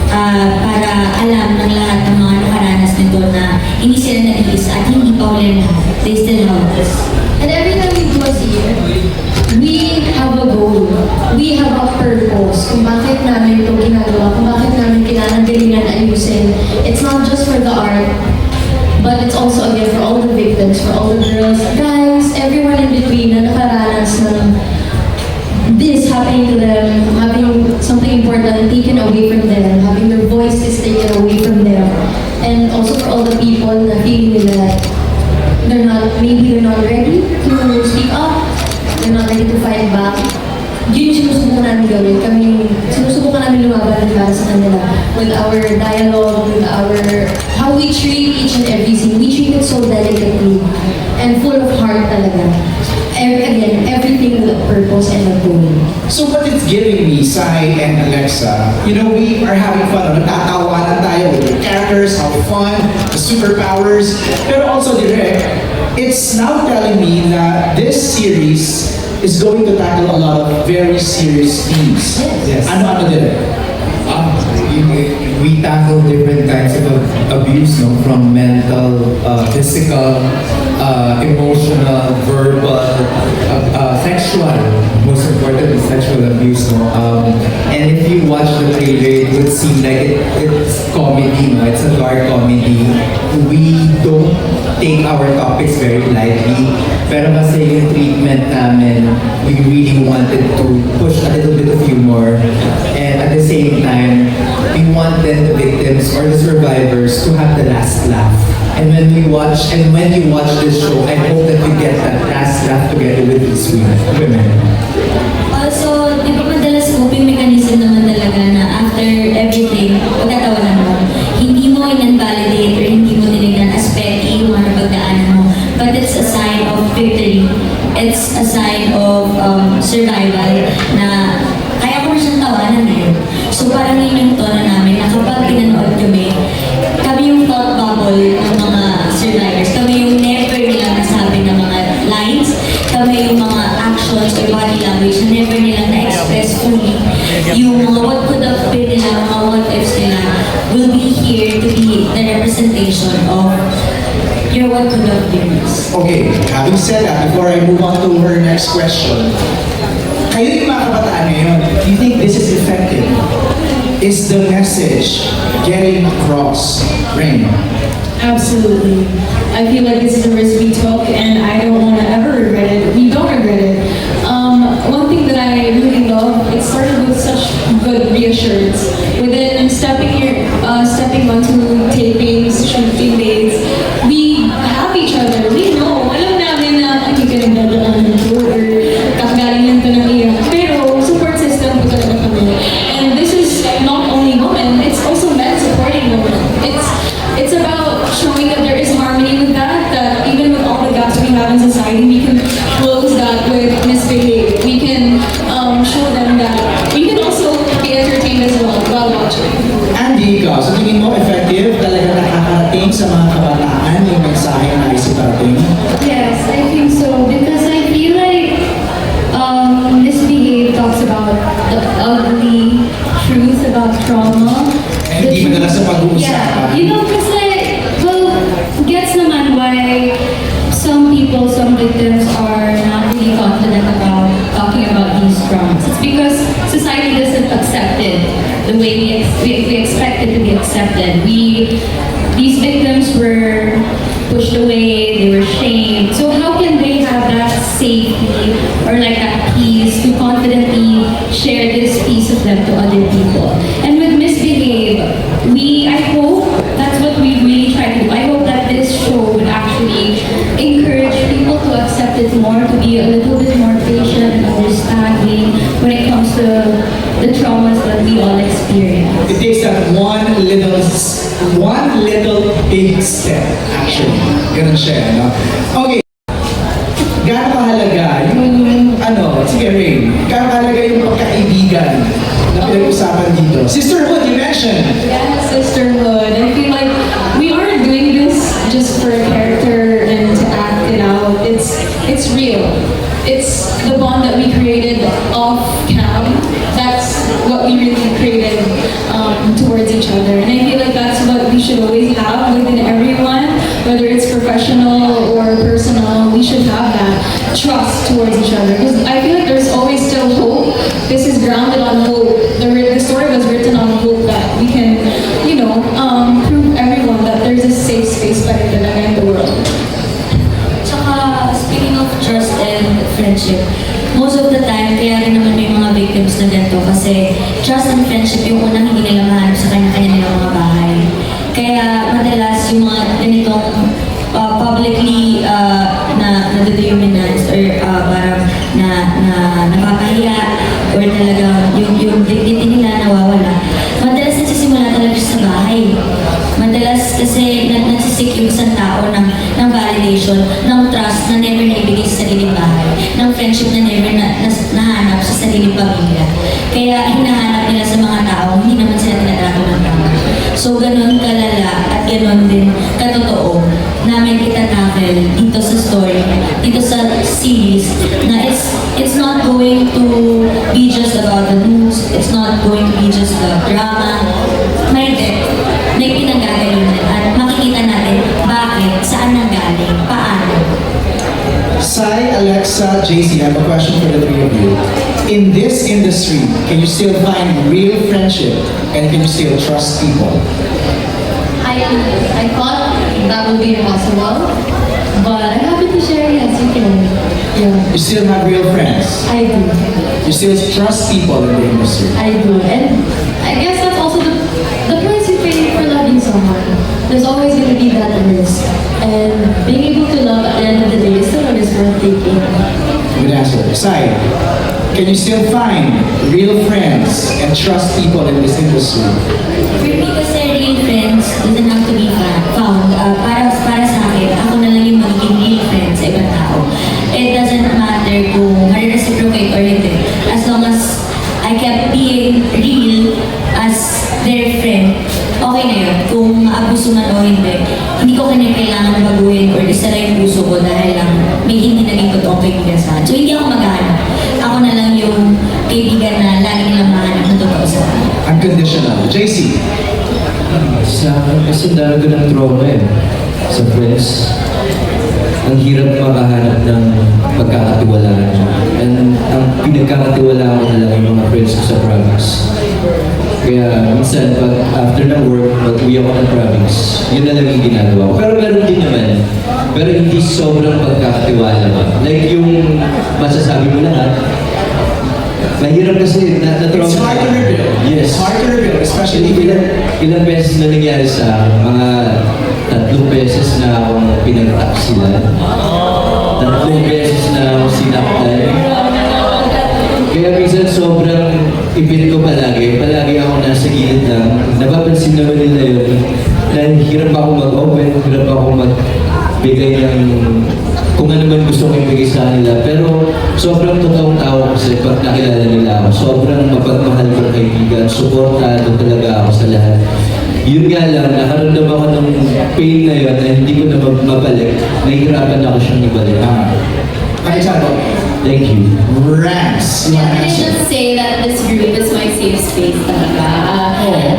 para alam ng lahat ng mga nakaranas nito na hindi sila nag-iisa at hindi pa huli na they still have us. And every time we do a scene, we have a goal. We have a purpose kung bakit namin ito ginagawa, kung bakit namin kinanagalingan ayusin. It's not just for the art, but it's also again for all the victims, for all the girls, guys, everyone in between na nakaranas ng this happening to them, having something important taken away from them, having their voices taken away from them, and also for all the people na feeling nila maybe they're not ready to speak up, they're not ready to fight back. Yun yung sinusubukan namin gawin. Sinusubukan namin lumaban para sa kanila with our dialogue, with how we treat each and every scene. We treat it so delicately and full of heart talaga. Again, everything with a purpose and a goal. So what it's giving me, Sai and Alexa, we are having fun. Natatawanan tayo with the characters, how fun, the superpowers. Pero also direct, it's now telling me that this series is going to tackle a lot of very serious themes. Yes. Ano direct? We tackle different kinds of abuse, no? From mental, physical, emotional, verbal, sexual. Most importantly, sexual abuse. No? And if you watch the trailer, it would seem like it's comedy. No? It's a dark comedy. We don't take our topics very lightly. Pero kasi yung treatment namin, we really wanted to push a little bit of humor. And at the same time, we want then the victims or the survivors to have the last laugh. And when you watch this show, I hope that you get that last laugh together with these women. Also, di ba madalas coping mechanism naman talaga na after everything, pagkatawanan mo, hindi mo in-validate or hindi mo tinignan as petty yung mga napagdaanan mo. But it's a sign of victory. It's a sign of survival na kaya ko na siyang tawanan eh. So parang yun yung tono namin na kapag pinanood kami yung thought bubble ng mga survivors. Kami yung never nilang nasabi ng mga lines. Kami yung mga actions or body language na never nilang na-express fully. Yung mga what could have been nila, mga what ifs nila will be here to be the representation of your what could have been. Okay, having said that, before I move on to her next question, kayo yung mga kabataan ngayon, do you think this is effective? Is the message getting across? Rain. Absolutely. I feel like this is a risk we took, and I don't want to ever regret it. We don't regret it. One thing that I really love, it started with such good reassurance. Within stepping onto tapings, shooting dates, we have each other. We know. Alam namin na hindi ka nagdadaan ng tour or kakagaling lang ito ng iyak. Pero support system po talaga kami. And this is not only women, it's also men supporting women. It's about showing that there is harmony with that even with all the gaps we have in society, we can close that with Misbehave. We can show them that we can also be entertained as well while watching. Andy, ikaw, sa tingin mo effective talaga nakakarating sa mga kabataan yung mensahe na isiparating? Yes, I think so because I feel like Misbehave talks about the ugly truth about trauma. Eh, hindi madalas sa pag-uusapan. Yeah, you know, kasi, well, gets naman why some people, some victims are not really confident about talking about these traumas. It's because society doesn't accept it the way we expect it to be accepted. These victims were pushed away, they were shamed. So how can they have that safety or like that peace to confidently share this piece of them to other people? And with Misbehave, I hope that's what we really try to do. I hope that this show would actually encourage people to accept it more, to be a little bit more patient and understanding when it comes to the traumas that we all experience. It takes that one little big step, actually. Ganun siya, no? Okay. Gaano kahalaga yung, sige Rain, gaano kahalaga yung pagkaibigan na pinag-usapan dito? Sisterhood, you mentioned. Yes, sisterhood. I feel like we aren't doing this just for a character and to act it out. It's real. It's the bond that we created off cam. That's what we really created towards each other. And I feel like that's what we should always have within everyone, whether it's professional or personal. We should have that trust towards each other. Because I feel like there's always still hope. This is grounded on hope. The story was written on hope that we can, prove everyone that there's a safe space pa rin talaga in the world. Tsaka, speaking of trust and friendship, most of the time, kaya rin naman may mga victims na ganito kasi trust and friendship yung unang hindi nila mahanap sa kanya-kanya nilang mga bahay. Kaya madalas yung mga ganitong publicly na-dehumanize or parang napapahiya or talagang yung dignity nila nawawala. Madalas nagsisimula talaga siya sa bahay. Madalas kasi nagsisik yung isang tao ng validation, ng trust na never naibigay sa sariling bahay, ng friendship na never nahanap sa sariling pamilya. Kaya hinahanap nila sa mga tao, hindi naman sila tinatrato ng tama. So ganun kalala at ganun din katotoo namin itatackle dito sa story, dito sa series na it's not going to be just about the news, it's not going to be just the drama. May depth, may pinanggagalingan at makikita natin bakit, saan nanggaling, paano. Sai, Alexa, JC, I have a question for the three of you. In this industry, can you still find real friendship and can you still trust people? I thought that would be impossible, but I'm happy to share. Yes, you can. Yeah, You still have real friends? I do. You still trust people in the industry? I do, and I guess that's also the price you pay for loving someone. There's always going to be that risk, and being able to love at the end of the day is still a risk worth taking. Good answer. Sai, can you still find real friends and trust people in this industry? For me kasi real friends doesn't have to be found. Para sa akin, ako na lang yung magiging real friends sa ibang tao. It doesn't matter kung reciprocate or hindi. As long as I kept being real as their friend, okay na yun. Kung maabuso man o hindi ko kanya kailangan baguhin or isara yung puso ko dahil lang may hindi naging totoong kaibigan sa akin. So hindi ako maghanap. Ako na lang yung kaibigan na lagi nilang mahanap na totoo sa akin. Unconditional. JC, Sa akin kasi daraga ng trauma sa friends. ang hirap makahanap ng pagkakatiwalaan. And ang pinagkakatiwalaan ko na lang yung mga friends ko sa province. Kaya minsan, pag after ng work, pag-uwi ako ng province, yun na lang yung ginagawa ko. Pero meron din naman, pero hindi sobrang pagkakatiwala ba. Like yung masasabi mo lahat, mahirap kasi It's hard to rebuild. Yes. It's hard to rebuild, especially if Ilang beses na nangyari sa akin, mga 3 beses na akong pinagtaksilan. 3 beses na akong sinaktan. Kaya minsan sobrang ipit ko palagi. Palagi ako nasa gilid lang. Napapansin naman nila yun. Dahil hirap ako mag-open, hirap ako magbigay ng kung ano man gusto kong ibigay sa kanila. Pero sobrang totoong tao kasi pag nakilala nila ako. Sobrang mapagmahal ko na kaibigan. Suportado talaga ako sa lahat. Yun nga lang, nakaramdam ako ng pain na yun na hindi ko na mabalik. Nahihirapan ako siyang ibalik. Okay, Charo. Thank you. Rams. Yeah, can I just say that this group is my safe space talaga.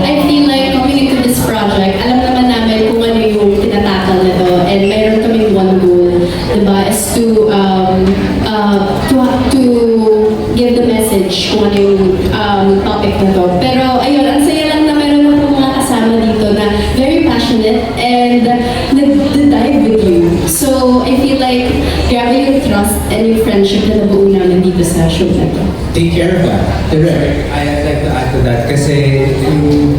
I feel like coming into this project, alam naman namin kung ano yung tinatakal nito and mayroon kaming one goal, diba, is to give the message kung ano yung topic na to. Pero ayun, ang saya lang na meron akong mga kasama dito na very passionate and nag-dive with you. So I feel like grabe yung trust and yung friendship na nabuo namin dito sa show na to. Take care of that. Direct. I'd like to add to that kasi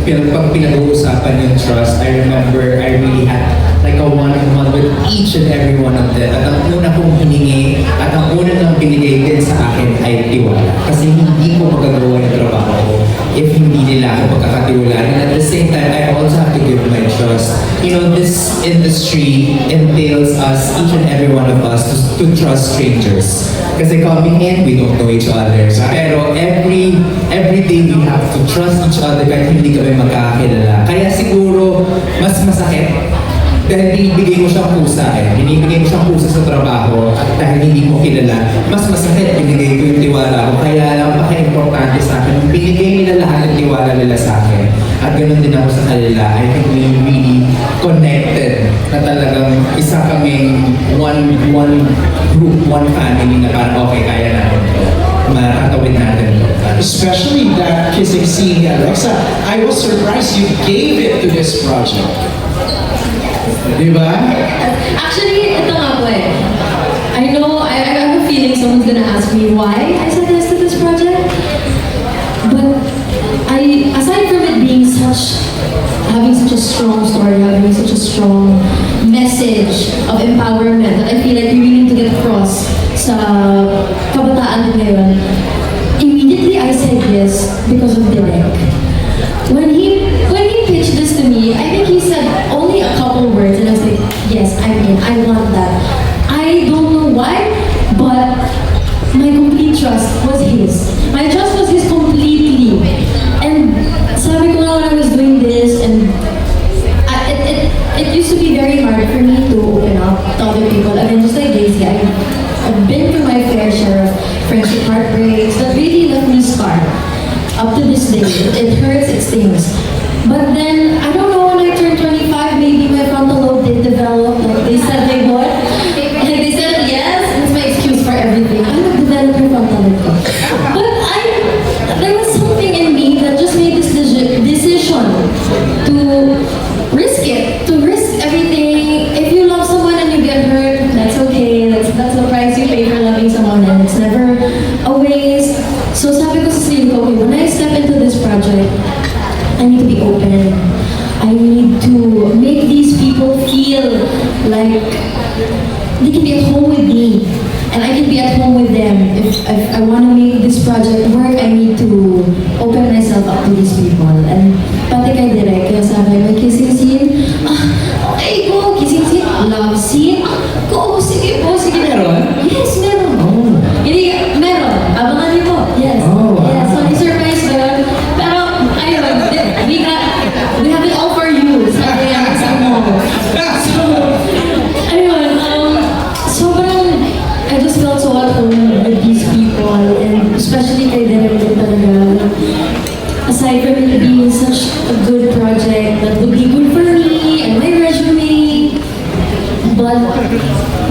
yung pag pinag-uusapan yung trust, I remember I really had like a one-on-one with each and every one of them. At ang una kong hiningi at ang una nang binigay din sa akin ay tiwala. Kasi hindi ko magagawa yung trabaho ko if hindi nila ako pagkakatiwalaan. And at the same time, I also have to give my trust. You know, this industry entails us, each and every one of us, to trust strangers. Kasi coming in, we don't know each other. Pero every day we have to trust each other kahit hindi kami magkakilala. Kaya siguro, mas masakit dahil binibigay mo siyang pusa binibigay mo siyang pusa sa trabaho at dahil hindi mo kilala, mas masakit binigay ko yung tiwala ko. Kaya napaka-importante sa akin, binigay nila lahat ng tiwala nila sa akin. At ganoon din ako sa kanila. I think we really connected na talagang isa kaming one group, one family na parang okay, kaya natin to. Makakatawid natin to. Especially that kissing scene, Alexa. I was surprised you gave it to this project. Diba? Actually, ito nga po eh. I know, I have a feeling someone's gonna ask me why I said yes to this project. But aside from it being having such a strong story, having such a strong message of empowerment that I feel like we really need to get across sa kabataan ngayon, immediately I said yes because of Direk. When he pitched this to me, I think he said only a couple words and I was like, yes, I'm in, I want that. I don't know why, but my complete trust was his. My trust was his completely. And sabi ko nga when I was doing this, and it used to be very hard for me to open up to other people. I mean, just like Daisy, I've been through my fair share of friendship heartbreaks that really left me scarred. Up to this day, it hurts, it stings. But then, I don't know, when I turned 25, maybe my frontal lobe did develop, like they said they would. Like they said yes, it's my excuse for everything. I'm a developer frontal lobe. But there was something in me that just made this decision to risk it, to risk everything. If you love someone and you get hurt, that's okay. That's the price you pay for loving someone, and it's never a waste. So sabi ko sa sarili ko, okay, when I step into this project, I need to be open. I need to make these people feel like they can be at home with me. And I can be at home with them. If I want to make this project work, I need to open myself up to these people. And pati kay Direk, kaya sabi, may kissing scene. Okay, go, kissing scene. Love scene. Go, sige po, sige. Meron? Yes, meron. Oh. Hindi, meron. Abangan niyo po. Yes. Oh, wow. Yes, so surprise ko yun. Pero, ayun, we have it all for you. Sabi nga sa mo. So, ayun, sobrang, I just felt so at home with these people, and especially kay Derek din talaga. Aside from it being such a good project that would be good for me and my resume, But,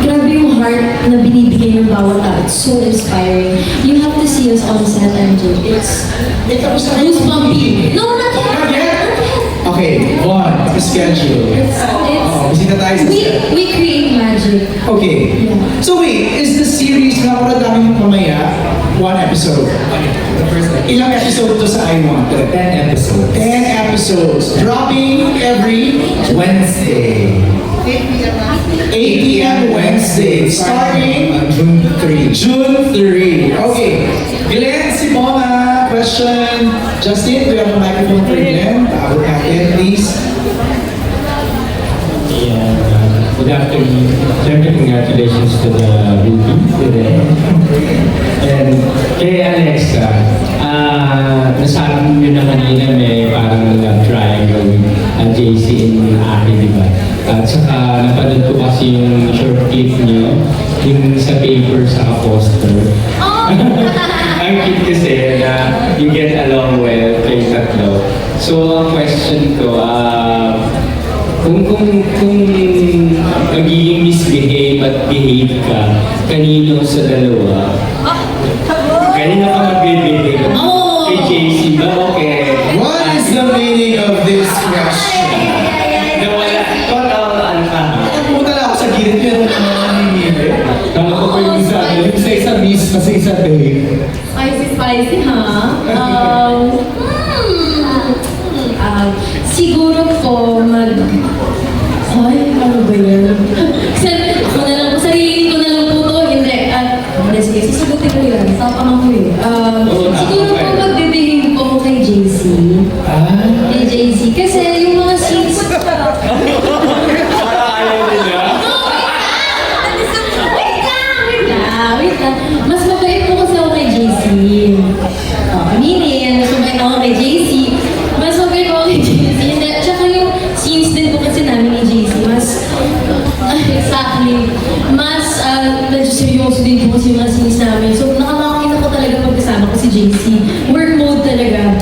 grabe yung heart na binibigay ng bawat tao. It's so inspiring. You have to see us on set, MJ. It's goosebumpy. No, not yet. Okay, one, schedule. Bisita tayo sa set. We create magic. Okay. So wait, is the series na para dami mong pamaya, one episode? The first Ilang episode to sa I Want? 10 episodes. 10 episodes. Dropping every Wednesday. 8 p.m. Wednesday. Starting on June 3. June 3. Okay. Glenn, si Mona, question. Justin, we have a microphone for Glenn. Tawag natin, please. Good afternoon. Siyempre, congratulations to the movie today. And kay Alexa, nasabi nyo na kanina may parang love triangle with JC in akin, di ba? At saka napanood ko kasi yung short clip nyo, yung sa paper, sa poster. Ang cute kasi na you get along well kay tatlo. So, ang question ko, kung magiging misbehave at behave ka, kanino sa dalawa? Kanino ka mag-behave? Kay JC ba? Okay. What is the meaning of this question? Nawala. Total, ano ka? Pumunta lang ako sa gilid, pero nanginginig. Tama ko pa yung isa. Yung isa miss, kasi isa behave. Spicy, ha? Siguro po Ay, ano ba yan? Ako na lang, sarili ko na lang po to. Hindi. Sige, sasagutin ko yan. Tapang ako eh. Siguro po magbibigay po ako kay JC. Kay JC. Kasi yung mga scenes... Wait lang. Mas mabait po kasi ako kay JC. Aminin, mas mabait ako kay JC. Mas mabait ako kay JC. Hindi, tsaka yung scenes din po kasi namin ni JC. Mas medyo seryoso din po kasi yung mga scenes namin. So, nakamakita ko talaga pagkasama ko si JC. Work mode talaga.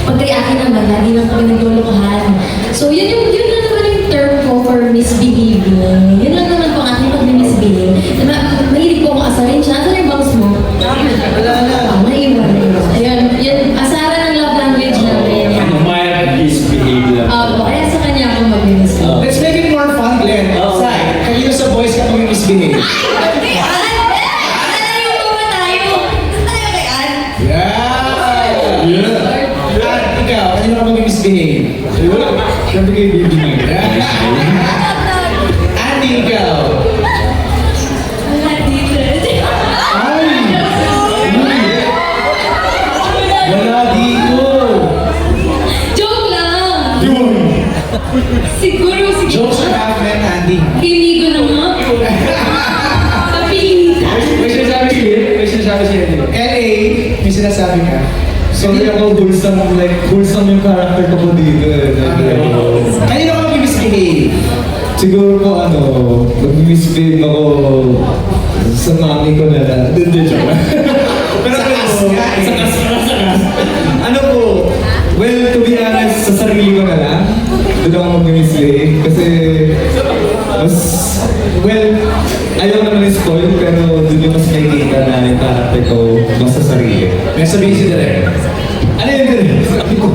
Pag kay akin naman, lagi lang kami naglolokohan. So, yun lang naman yung term ko for misbehaving. Yun lang naman po ang aking pag-misbehave. Diba, mahilig po ako asarin siya. Asan yung bangs mo? Wala na. Naiwan. Ayun, yun, asaran ng love language namin. Mild misbehave lang. Kaya sa kanya ako mag-misbehave. Let's make it more fun, Glenn. Sai, kanino sa boys ka mag-misbehave? At ikaw, kanino ka mag-misbehave? Siyempre kay baby nga. Andy, ikaw. Wala dito. Joke lang! Siguro, Jokes are happening, Andy. Piligo na nga. Kapilitan. May sinasabi siya. LA, may sinasabi ka. Sorry ako, wholesome yung character ko po dito. Kanino ka mag-misbehave? Siguro po mag-misbehave ako sa mami ko na lang. Hindi, joke lang. Pero ano po, well, to be honest, sa sarili ko na lang, doon ako mag-misbehave. Kasi, ayaw naman spoil, pero doon yung mas nakikita na yung character ko mas sa sarili. May sabihin si Direk. Ano yun din? Sabi ko,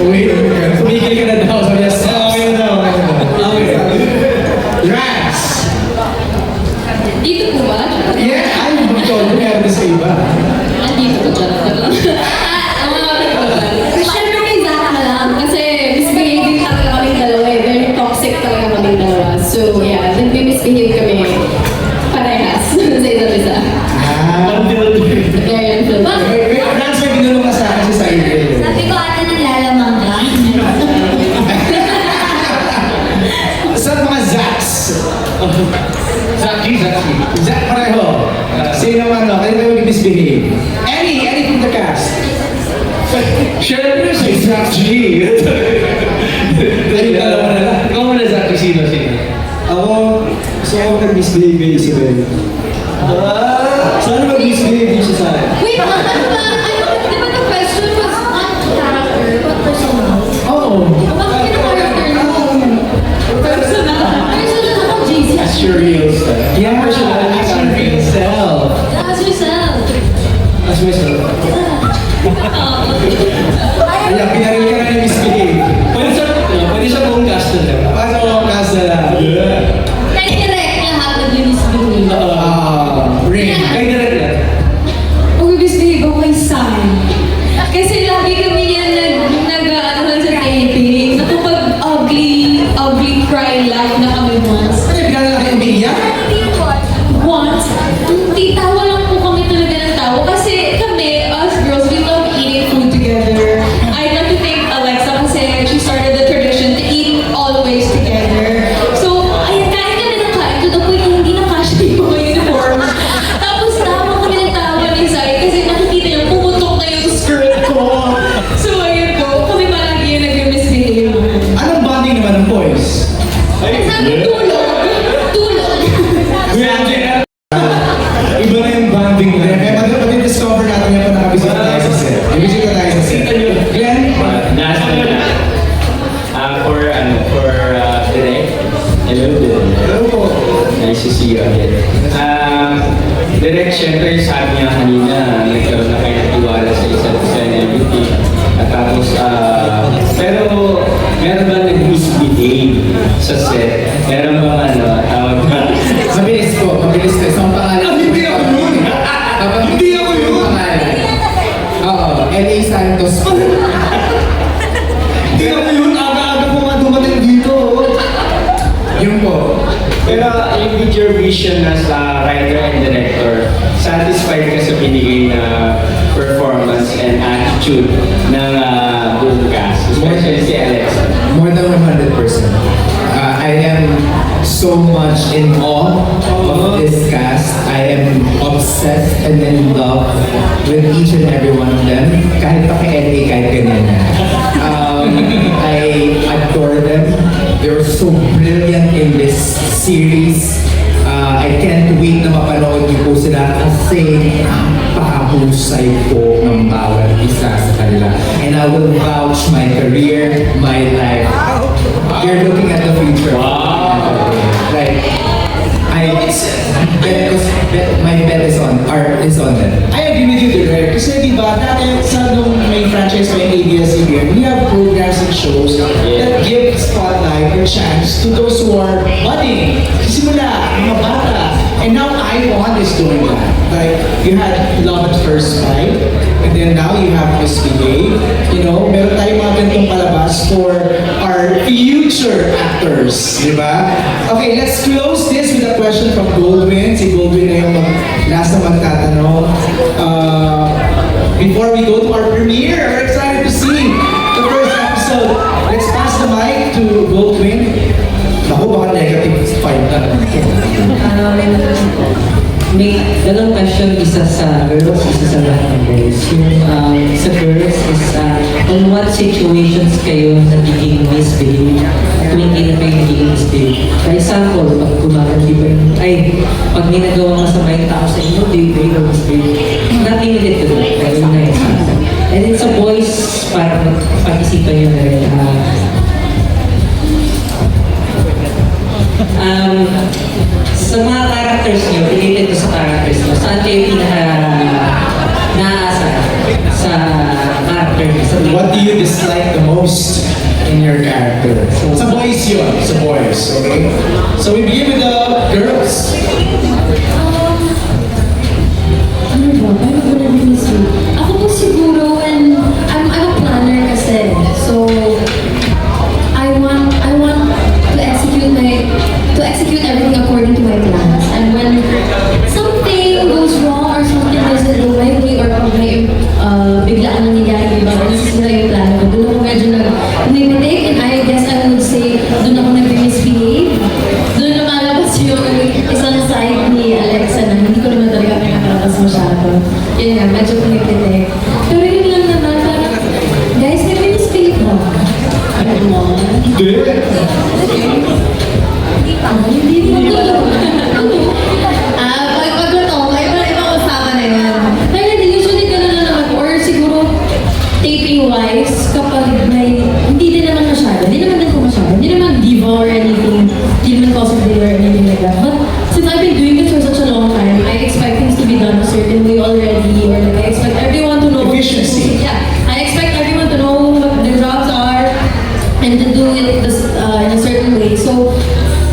Wait, tumigil ka na daw. Sabi niya, Okay na. Rats! Dito po ba? Yeah, ay, magtono meron sa iba. Dito po dyan. Siyempre may Zach na lang. Kasi misbehaving talaga kaming dalawa eh. Very toxic talaga kaming dalawa. So yeah, nag-misbehave kami parehas sa isa't isa. Very unfiltered. Rats, may binulong ka sa akin si Cyril. Sabi ko ate naglalamang ka. Sa mga Zaks. Zaki. Zach pareho. Sino man, kanino kayo mag-misbehave? Any from the cast. Siyempre si Zach G. Ayun, dalawa na lang. Ikaw muna Zaki, sino? Ako, gusto ko mag-misbehave kay Isabel. Sana mag-misbehave siya sa akin. Wait, ano ba? Di ba the question was not character, but personal? Oo. Bakit yung character mo? Personal. Personal ako, Nice to see you again. Direct, syempre, sabi niya kanina, nagkaroon na kayo ng tiwala sa isa't isa and everything. At tapos, pero meron ba nag-misbehave sa set? Meron ba tawag na? Mabilis ko. Isang pangalan. Hindi ako yun! Hindi ako yun! Pangalan. Oo, L.A. Santos po. Hindi ako yun! Aga-aga ko nga dumating dito! Yun po. Pero with your vision as a writer and director, satisfied ka sa binigay na performance and attitude ng buong cast, especially si Alexa? More than 100%. I am so much in awe of this cast. I am obsessed and in love with each and every one of them. Kahit pa kay LA, kahit kanina. I adore them. They're so brilliant in this series. I can't wait na mapanood niyo po sila kasi napakahusay po ng bawat isa sa kanila. And I will vouch my career, my life. You're looking at the future. Wow. Like, my bet is on them. I agree with you, Direk. Kasi diba, dati sa nung may franchise pa yung ABS-CBN, we have programs and shows that give spotlight or chance to those who are budding. Simula, mga bata. And now I1 is doing that. Like, you had Love at First Sight, and then now you have Misbehave. You know, meron tayong mga ganitong palabas for our future actors. Diba? Okay, let's close this with a question from Goldwyn. Si Goldwyn na yung last na magtatanong. Before we go to our premiere, we're excited to see the first episode. Let's pass the mic to Goldwyn. Naku, baka negative 5 na. May dalawang question, isa sa girls, isa sa lahat ng boys. Yung sa girls is on what situations kayo nagiging misbehave at when hindi na kayo nagiging misbehave. For example, pag kumakanti ba yung, pag may nagawa masama yung tao sa inyo, do you misbehave? Not limited to that, pero yun na yung example. And then sa boys, parang pag-isipan nyo na rin, sa mga characters nyo, related to sa characters nyo, saan kayo pinaka-naasa sa character nyo? What do you dislike the most in your character? Sa boys yun, sa boys, okay? So we begin with the girls. Ano ba? Paano ko na-miss you? Ako po siguro when I'm a planner kasi. So, I want to execute everything according to my plans. And when something goes wrong or something doesn't go my way or pag may biglaan nangyayari, diba? Or nasisira yung plan ko, doon ako medyo nag-take and I guess I would say doon ako nag-misbehave. Doon lumalabas yung isang side ni Alexa na hindi ko naman talaga pinakalabas masyado. Yun nga, medyo pinipitik. Pero yun lang naman, parang, guys, nag-misbehave ba? Ano? Hindi mo tulog. Pagluto, ibang usapan na yun. Kaya usually gano'n na naman. Or siguro, taping-wise, kapag may, hindi din naman masyado. Hindi naman din ko masyado. Hindi naman diva or anything. Hindi naman positive or anything like that. But since I've been doing this for such a long time, I expect things to be done a certain way already. Or like, I expect everyone to know. Efficiency. Yeah. I expect everyone to know what their jobs are and to do it in a certain way. So,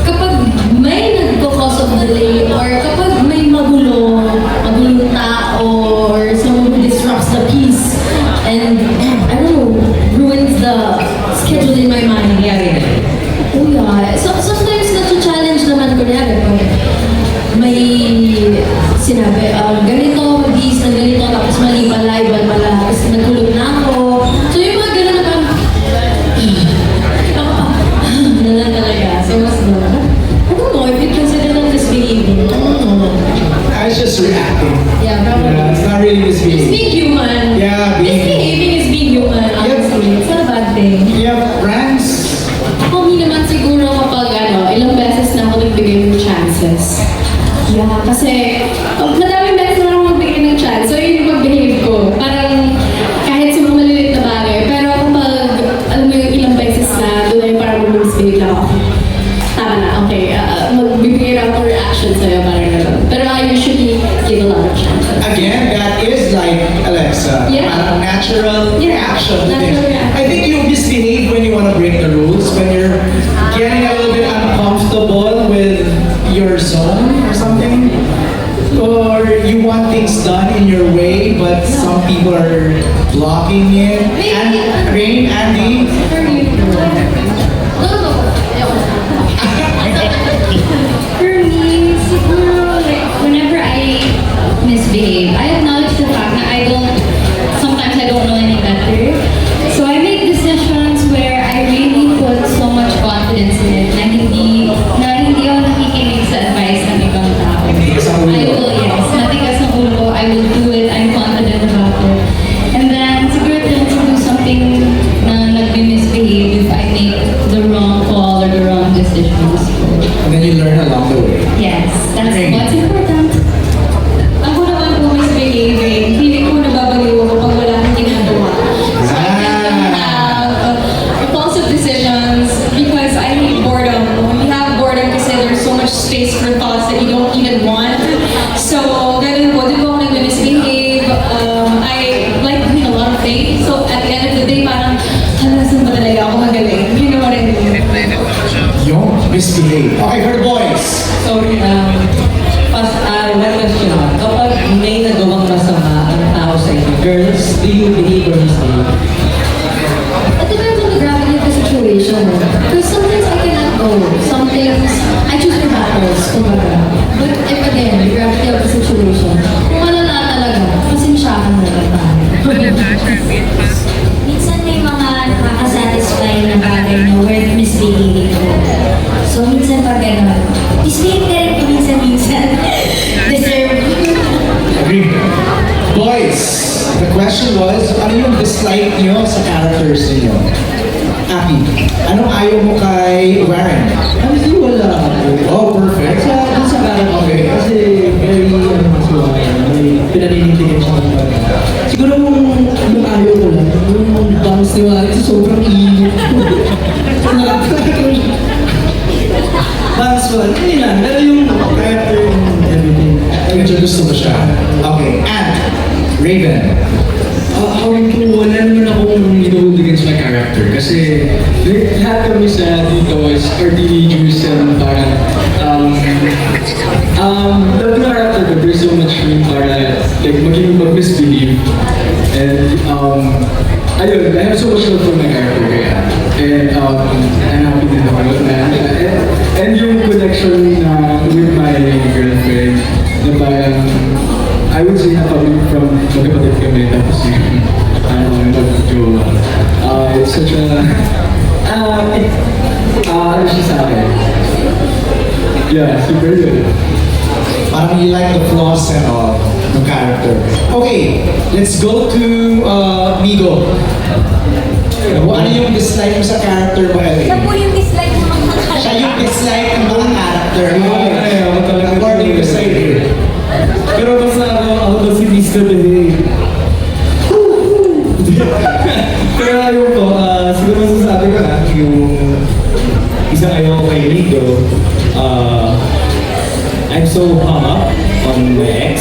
kapag may nagko-cause of delay or kapag may magulong tao or someone who disrupts the peace and, I don't know, ruins the schedule in my mind, oh yeah. So, sometimes na-challenge naman ko niya pag may sinabi, ganito, mag-iis ng ganito, tapos mali pala, iba pala, tapos nagulong na ako. So, yung mga gano'n na parang, na talaga. So, mas doon. I don't know if you consider that misbehaving. I don't know. I was just reacting. Yeah, probably. Yeah, it's not really It's misbehaving. being human. Yeah, Misbehaving is being human, honestly. It's not a bad thing. Yeah, brands. Ako, hindi naman siguro kapag ilang beses na ako nagbigay ng chances. Yeah, kasi madaming beses na ako magbigay ng chance. So, yun yung pag-behave ko. Parang kahit sa mga maliliit na bagay. Pero kapag, alam mo yung ilang beses na, doon ay parang mag-misbehave lang ako. Tama na, okay. Magbibigay lang ako reaction natural reaction to Natural things. reaction. I think you misbehave when you want to break the rules, when you're getting a little bit uncomfortable with your zone or something. Or you want things done in your way, but some people are blocking it. And Rain, Andy, For me, For me, siguro, like, whenever I misbehave, I acknowledge the fact that sometimes I don't know any better. So I make decisions where I really put so much confidence in it na hindi ako nakikinig sa advice ng ibang tao. Matigas ang ulo. I will, yes, matigas ang ulo ko. I will do it. I'm confident about it. And then, siguro din to do something na nag-misbehave if I make the wrong call or the wrong decisions. and then you learn along the way. Yes, that's Great. what's important. Ako naman po misbehaving, hindi ko nababaliw ako pag wala akong ginagawa. So I tend to have impulsive decisions because I hate boredom. When you have boredom kasi there's so much space for thoughts that you don't even want. So, ganun po, di ba ako nag-misbehave? I like doing a lot of things. So, at the end of the day, parang, hala, saan ba talaga ako magaling? You know what I mean? Yung misbehave. Okay, for the boys. Sorry, one question lang. Kapag may nagawang masama ang tao sa inyo, girls, do you behave or misbehave? it depends on the gravity of the situation. Because sometimes I can let go. Some things, I choose my battles, kumbaga. But if again, the gravity of the situation, kung malala talaga, pasensyahan mo lang tayo. Minsan may mga nakaka-satisfy na bagay na worth misbehaving ko. So, minsan pag gano'n, misbehave ka rin paminsan-minsan. Deserve. Agree. Boys, the question was, ano yung dislike nyo sa characters niyo? Aki, anong ayaw mo kay Warren? Honestly, wala ako. Oh, perfect. Dun sa character, Okay. kasi very, may pinaninindigan siya ng bata. Siguro yung ayaw ko lang, yung bangs ni Warren, sobrang init. Bangs one, hindi lang. Pero yung character, yung everything. Medyo gusto mo siya. Okay, and Raven. Ako rin po, wala naman akong hold against my character kasi lahat kami sa dito is are teenagers and parang love the character but there's so much room para like mag-misbelieve and ayun, I have so much love for my character kaya and I'm happy din ako na and yung connection na with my girlfriend na parang I would say na kami from magkapatid kami tapos yung mag-jowa. It's such a ano siya sa akin? Yeah, super good. Parang you like the flaws and all ng character. Okay, let's go to Migo. Ano yung dislike mo sa character mo, Siya po LA? yung dislike ng mga Siya yung dislike ng mga character mo. Ay, ako talaga. According to Sayer. Pero basta ako daw si Mr. Behave. Pero ayun ko, siguro masasabi ko na yung isang ayaw ko kay Rico, I'm so hung up on my ex.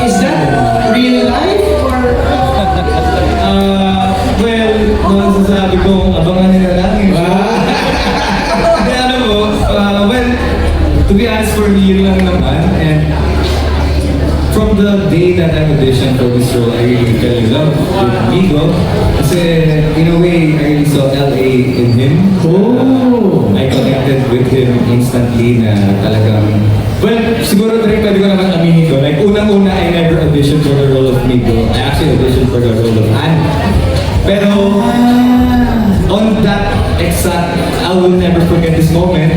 Is that real life or? Well, masasabi ko, abangan nila lang eh. Hindi, alam mo, well, to be honest for me, yun lang naman. And from the day that I auditioned for this role, I really fell in love with Migo. Kasi in a way, I really saw LA in him. Oh! I connected with him instantly na talagang... Well, siguro rin pwede ko naman aminin ko. Like, unang-una, I never auditioned for the role of Migo. I actually auditioned for the role of Anne. Pero, on that exact, I will never forget this moment.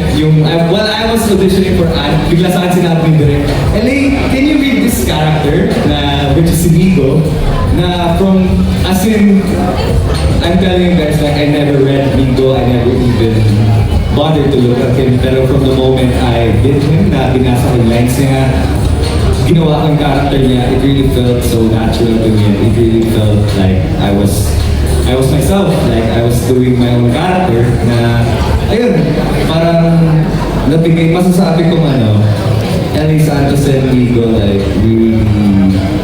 While I was auditioning for Anne, bigla sa akin sinabi ni Direk, LA, can you read this character, which is si Migo, na from, as in, I'm telling you guys, like, I never read Migo, I never even bothered to look at him, pero from the moment I did him, na binasa ko yung lines niya, ginawa ko yung character niya, it really felt so natural to me, it really felt like I was myself, like I was doing my own character na, ayun, parang nabigay, masasabi kong LA Santos and Migo, like, really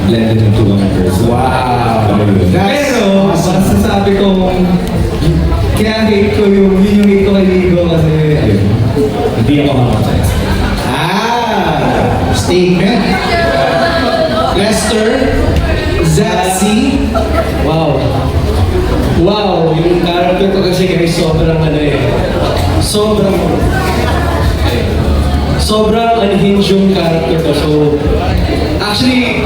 blended into one person. Wow. Pero, masasabi ko, kaya hate ko yun yung hate ko kay Ligo kasi, ayun, hindi ako makakasaya. Statement. Lester, Zazie. Wow. Wow, yung character ko kasi guys, sobrang unhinged yung character ko. So, actually,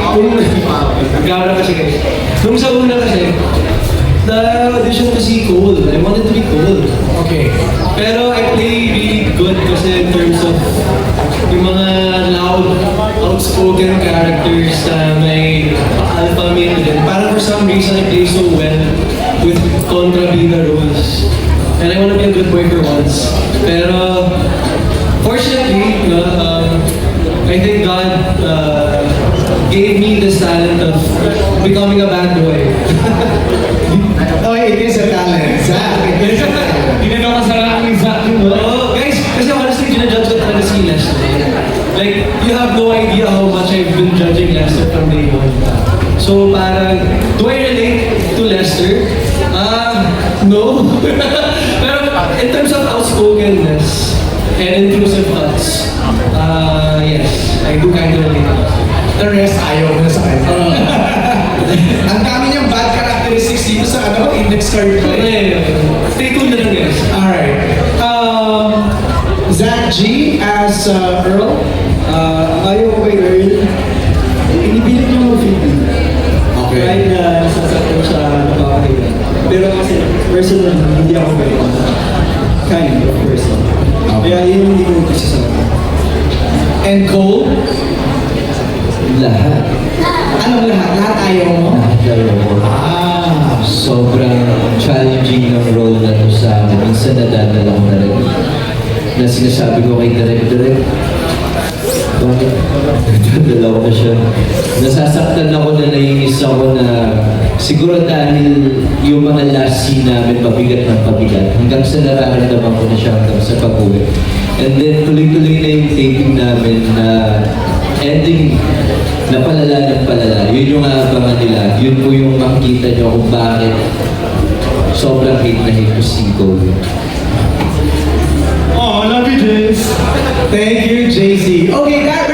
gara kasi guys. Nung sa una kasi, na-audition ko si Cole. I wanted to be Cole. Okay. Pero I play really good kasi in terms of yung mga loud, outspoken characters na may alpha male din. Parang for some reason I play so well with kontrabida roles. And I wanna be a good boy for once. Pero fortunately, I think God gave me this talent of becoming a bad boy. Oh, it is a talent. Zach, it is a talent. Hindi na kasalanan ni Zach. Oo, guys, kasi honestly, ginajudge ko talaga si Lester. Like, you have no idea how much I've been judging Lester from day one. So, parang, do I relate to Lester? No. Pero, in terms of outspokenness and intrusive thoughts, yes, I do kind of relate. The rest, ayaw mo na sa kanya. Ang dami niyang bad characteristics dito sa index card ko. Stay tuned na lang, guys. Alright. Zach G as Earl. Ayaw ko kay Earl. Inipilit niyo mo feeling. Okay. Kahit na nasasaktan siya, napapakita. Pero kasi, personal, hindi ako ganito. Kind of person. Kaya yun hindi ko gusto sa akin. And Cole. Lahat. Anong lahat? Lahat ayaw mo? Sobrang challenging ng role na to sa akin. Minsan nadadala ko na rin. Na sinasabi ko kay Direk, bakit? Nadadala ko na siya. Nasasaktan ako na naiinis ako na siguro dahil yung mga last scene namin pabigat ng pabigat. Hanggang sa nararamdaman ko na siya hanggang sa pag-uwi. And then tuloy-tuloy na yung taping namin na ending na palala ng palala. Yun yung aabangan nila. Yun po yung makikita nyo kung bakit sobrang hate na hate ko si Cole. Oh, love you, Jace. Thank you, JC. Okay, that